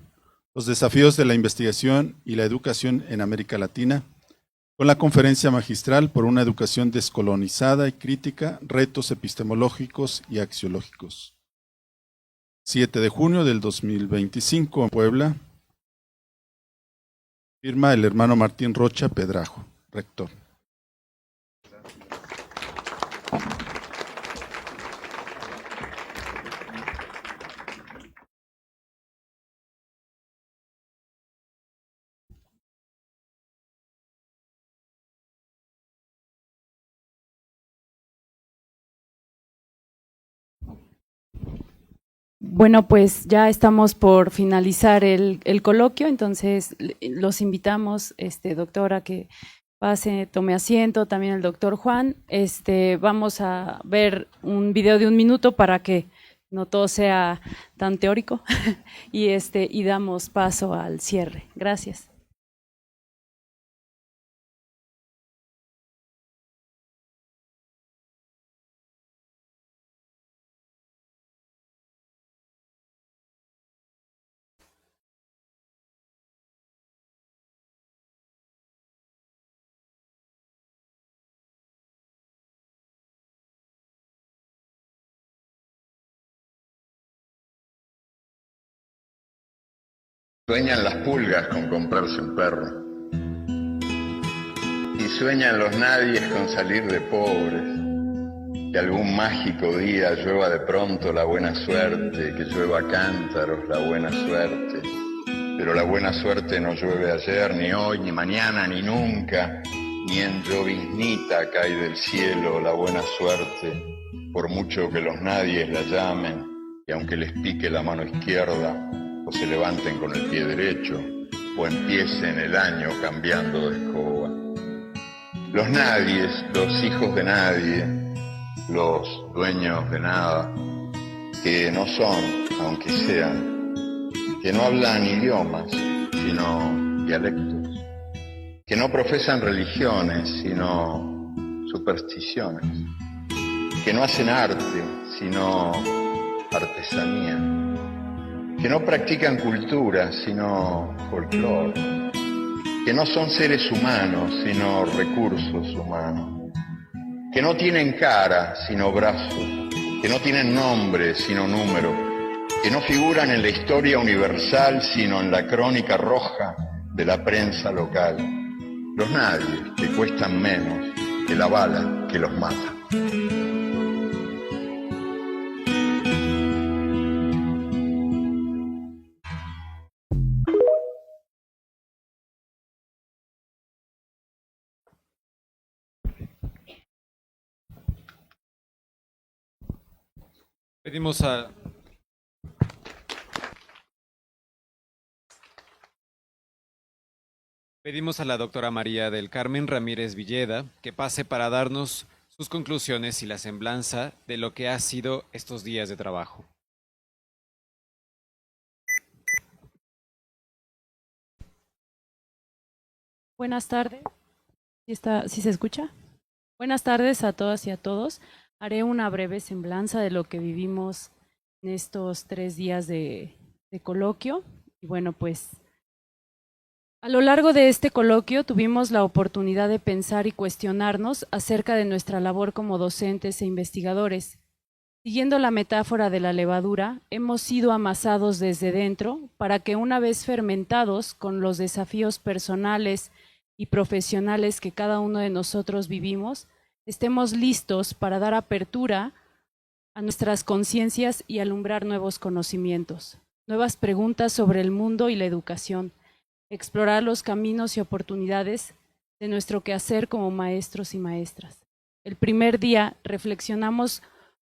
los desafíos de la investigación y la educación en América Latina, con la conferencia magistral por una educación descolonizada y crítica, retos epistemológicos y axiológicos. 7 de junio del 2025 en Puebla. Firma el hermano Martín Rocha Pedrajo, rector. Bueno, pues ya estamos por finalizar el coloquio, entonces los invitamos, doctora, que pase, tome asiento, también el doctor Juan. Vamos a ver un video de 1 minuto para que no todo sea tan teórico y damos paso al cierre. Gracias. Sueñan las pulgas con comprarse un perro. Y sueñan los nadies con salir de pobres. Que algún mágico día llueva de pronto la buena suerte, que llueva a cántaros la buena suerte. Pero la buena suerte no llueve ayer, ni hoy, ni mañana, ni nunca. Ni en lloviznita cae del cielo la buena suerte, por mucho que los nadies la llamen, y aunque les pique la mano izquierda, o se levanten con el pie derecho, o empiecen el año cambiando de escoba. Los nadies, los hijos de nadie, los dueños de nada, que no son, aunque sean, que no hablan idiomas, sino dialectos, que no profesan religiones, sino supersticiones, que no hacen arte, sino artesanía, que no practican cultura, sino folclore, que no son seres humanos, sino recursos humanos, que no tienen cara, sino brazos, que no tienen nombre, sino número, que no figuran en la historia universal, sino en la crónica roja de la prensa local. Los nadies, que cuestan menos que la bala que los mata. Pedimos a la doctora María del Carmen Ramírez Villeda que pase para darnos sus conclusiones y la semblanza de lo que ha sido estos días de trabajo. Buenas tardes. ¿Sí se escucha? Buenas tardes a todas y a todos. Haré una breve semblanza de lo que vivimos en estos 3 días de coloquio. Y bueno, pues a lo largo de este coloquio tuvimos la oportunidad de pensar y cuestionarnos acerca de nuestra labor como docentes e investigadores. Siguiendo la metáfora de la levadura, hemos sido amasados desde dentro para que una vez fermentados con los desafíos personales y profesionales que cada uno de nosotros vivimos, estemos listos para dar apertura a nuestras conciencias y alumbrar nuevos conocimientos, nuevas preguntas sobre el mundo y la educación, explorar los caminos y oportunidades de nuestro quehacer como maestros y maestras. El primer día reflexionamos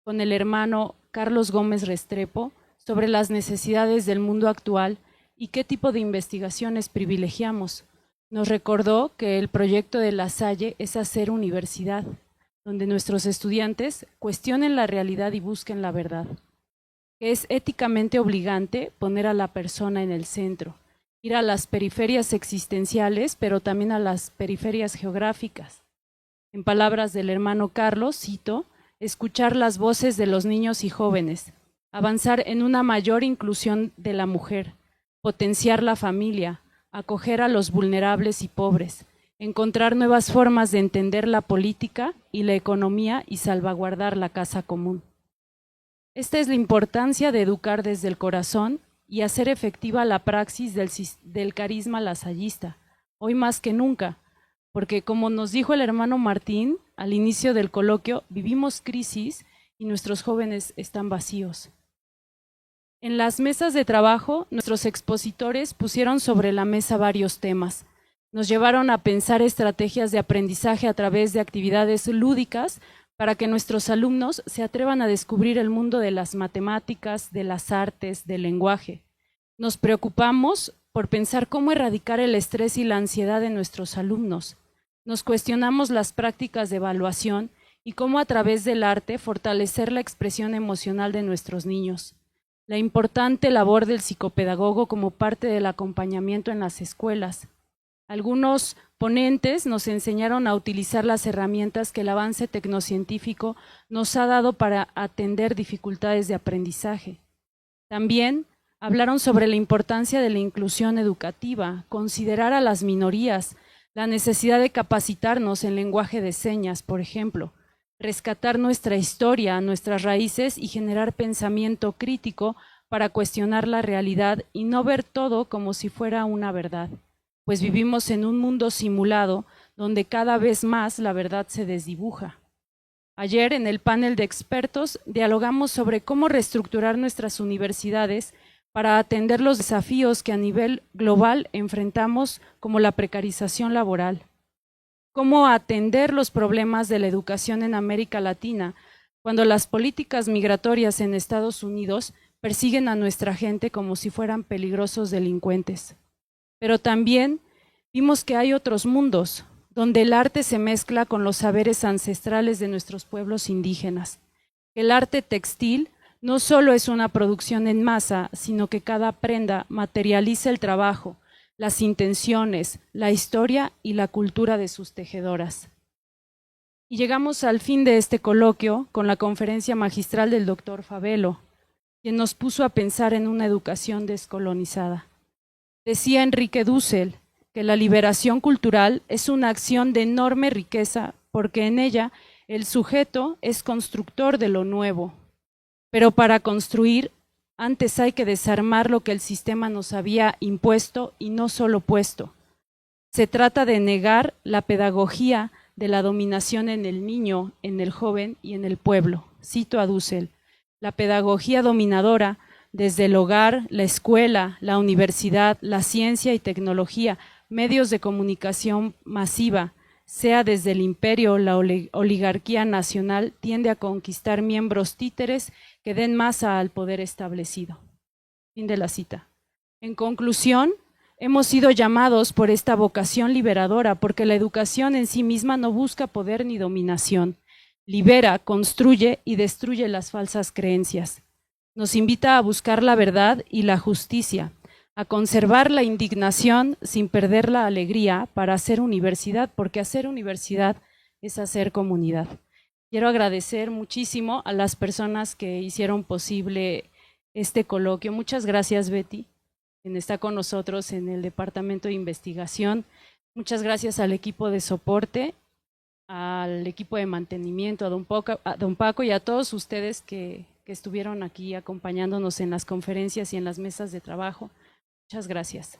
con el hermano Carlos Gómez Restrepo sobre las necesidades del mundo actual y qué tipo de investigaciones privilegiamos. Nos recordó que el proyecto de La Salle es hacer universidad, donde nuestros estudiantes cuestionen la realidad y busquen la verdad. Que es éticamente obligante poner a la persona en el centro, ir a las periferias existenciales, pero también a las periferias geográficas. En palabras del hermano Carlos, cito, escuchar las voces de los niños y jóvenes, avanzar en una mayor inclusión de la mujer, potenciar la familia, acoger a los vulnerables y pobres, encontrar nuevas formas de entender la política y la economía y salvaguardar la casa común. Esta es la importancia de educar desde el corazón y hacer efectiva la praxis del carisma lasallista, hoy más que nunca, porque como nos dijo el hermano Martín al inicio del coloquio, vivimos crisis y nuestros jóvenes están vacíos. En las mesas de trabajo, nuestros expositores pusieron sobre la mesa varios temas. Nos llevaron a pensar estrategias de aprendizaje a través de actividades lúdicas para que nuestros alumnos se atrevan a descubrir el mundo de las matemáticas, de las artes, del lenguaje. Nos preocupamos por pensar cómo erradicar el estrés y la ansiedad de nuestros alumnos. Nos cuestionamos las prácticas de evaluación y cómo a través del arte fortalecer la expresión emocional de nuestros niños. La importante labor del psicopedagogo como parte del acompañamiento en las escuelas. Algunos ponentes nos enseñaron a utilizar las herramientas que el avance tecnocientífico nos ha dado para atender dificultades de aprendizaje. También hablaron sobre la importancia de la inclusión educativa, considerar a las minorías, la necesidad de capacitarnos en lenguaje de señas, por ejemplo, rescatar nuestra historia, nuestras raíces y generar pensamiento crítico para cuestionar la realidad y no ver todo como si fuera una verdad, pues vivimos en un mundo simulado donde cada vez más la verdad se desdibuja. Ayer en el panel de expertos dialogamos sobre cómo reestructurar nuestras universidades para atender los desafíos que a nivel global enfrentamos, como la precarización laboral. Cómo atender los problemas de la educación en América Latina, cuando las políticas migratorias en Estados Unidos persiguen a nuestra gente como si fueran peligrosos delincuentes. Pero también vimos que hay otros mundos, donde el arte se mezcla con los saberes ancestrales de nuestros pueblos indígenas. El arte textil no solo es una producción en masa, sino que cada prenda materializa el trabajo, las intenciones, la historia y la cultura de sus tejedoras. Y llegamos al fin de este coloquio con la conferencia magistral del doctor Favelo, quien nos puso a pensar en una educación descolonizada. Decía Enrique Dussel que la liberación cultural es una acción de enorme riqueza porque en ella el sujeto es constructor de lo nuevo. Pero para construir, antes hay que desarmar lo que el sistema nos había impuesto y no solo puesto. Se trata de negar la pedagogía de la dominación en el niño, en el joven y en el pueblo. Cito a Dussel, la pedagogía dominadora desde el hogar, la escuela, la universidad, la ciencia y tecnología, medios de comunicación masiva, sea desde el imperio o la oligarquía nacional, tiende a conquistar miembros títeres que den masa al poder establecido. Fin de la cita. En conclusión, hemos sido llamados por esta vocación liberadora porque la educación en sí misma no busca poder ni dominación. Libera, construye y destruye las falsas creencias. Nos invita a buscar la verdad y la justicia, a conservar la indignación sin perder la alegría para hacer universidad, porque hacer universidad es hacer comunidad. Quiero agradecer muchísimo a las personas que hicieron posible este coloquio. Muchas gracias, Betty, quien está con nosotros en el Departamento de Investigación. Muchas gracias al equipo de soporte, al equipo de mantenimiento, a don Paco y a todos ustedes que estuvieron aquí acompañándonos en las conferencias y en las mesas de trabajo. Muchas gracias.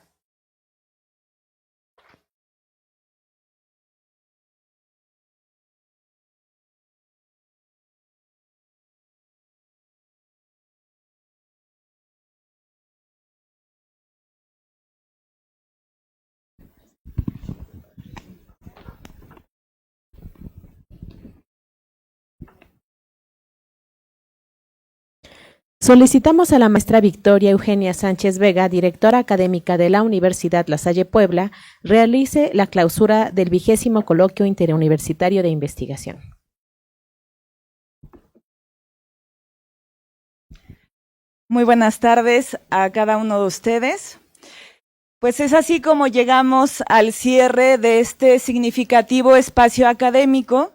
Solicitamos a la maestra Victoria Eugenia Sánchez Vega, directora académica de la Universidad La Salle Puebla, realice la clausura del 20º Coloquio Interuniversitario de Investigación. Muy buenas tardes a cada uno de ustedes. Pues es así como llegamos al cierre de este significativo espacio académico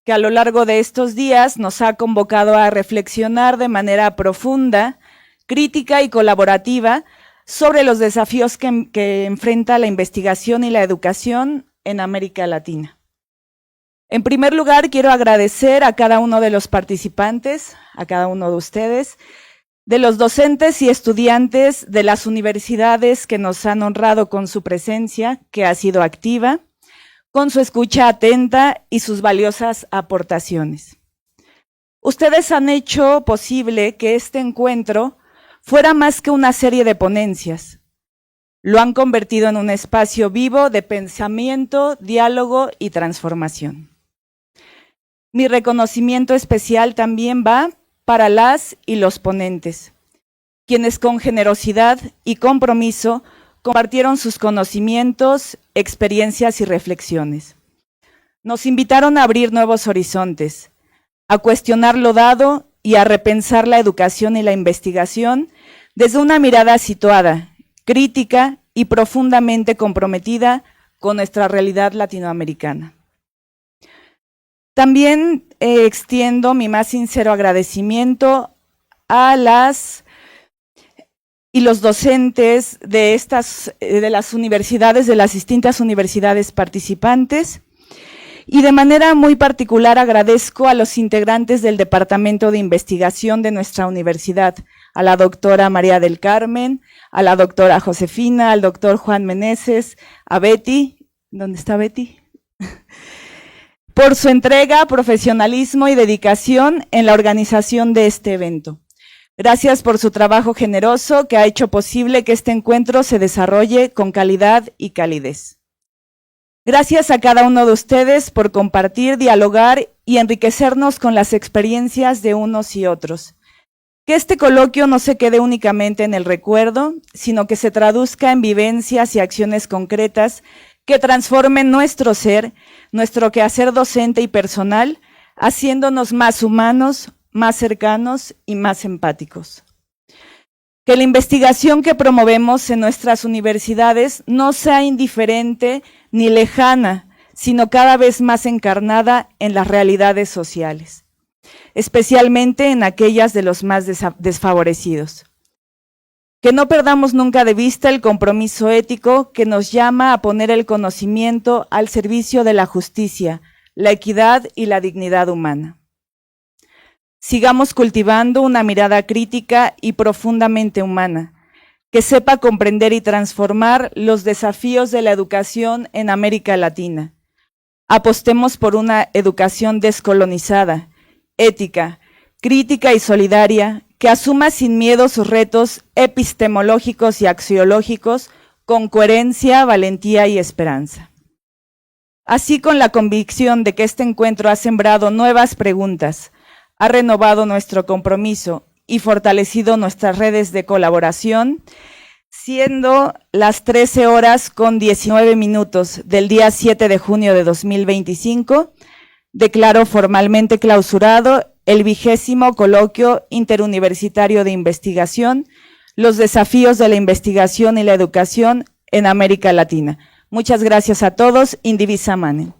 que a lo largo de estos días nos ha convocado a reflexionar de manera profunda, crítica y colaborativa sobre los desafíos que enfrenta la investigación y la educación en América Latina. En primer lugar, quiero agradecer a cada uno de los participantes, a cada uno de ustedes, de los docentes y estudiantes de las universidades que nos han honrado con su presencia, que ha sido activa, con su escucha atenta y sus valiosas aportaciones. Ustedes han hecho posible que este encuentro fuera más que una serie de ponencias. Lo han convertido en un espacio vivo de pensamiento, diálogo y transformación. Mi reconocimiento especial también va para las y los ponentes, quienes con generosidad y compromiso compartieron sus conocimientos, experiencias y reflexiones. Nos invitaron a abrir nuevos horizontes, a cuestionar lo dado y a repensar la educación y la investigación desde una mirada situada, crítica y profundamente comprometida con nuestra realidad latinoamericana. También extiendo mi más sincero agradecimiento a las y los docentes de las universidades, de las distintas universidades participantes, y de manera muy particular agradezco a los integrantes del Departamento de Investigación de nuestra universidad, a la doctora María del Carmen, a la doctora Josefina, al doctor Juan Meneses, a Betty, ¿dónde está Betty? Por su entrega, profesionalismo y dedicación en la organización de este evento. Gracias por su trabajo generoso que ha hecho posible que este encuentro se desarrolle con calidad y calidez. Gracias a cada uno de ustedes por compartir, dialogar y enriquecernos con las experiencias de unos y otros. Que este coloquio no se quede únicamente en el recuerdo, sino que se traduzca en vivencias y acciones concretas que transformen nuestro ser, nuestro quehacer docente y personal, haciéndonos más humanos, más cercanos y más empáticos. Que la investigación que promovemos en nuestras universidades no sea indiferente ni lejana, sino cada vez más encarnada en las realidades sociales, especialmente en aquellas de los más desfavorecidos. Que no perdamos nunca de vista el compromiso ético que nos llama a poner el conocimiento al servicio de la justicia, la equidad y la dignidad humana. Sigamos cultivando una mirada crítica y profundamente humana, que sepa comprender y transformar los desafíos de la educación en América Latina. Apostemos por una educación descolonizada, ética, crítica y solidaria, que asuma sin miedo sus retos epistemológicos y axiológicos con coherencia, valentía y esperanza. Así, con la convicción de que este encuentro ha sembrado nuevas preguntas, ha renovado nuestro compromiso y fortalecido nuestras redes de colaboración, siendo las 13:19 del día 7 de junio de 2025, declaro formalmente clausurado el 20º Coloquio Interuniversitario de Investigación, los desafíos de la investigación y la educación en América Latina. Muchas gracias a todos. In divisa manem.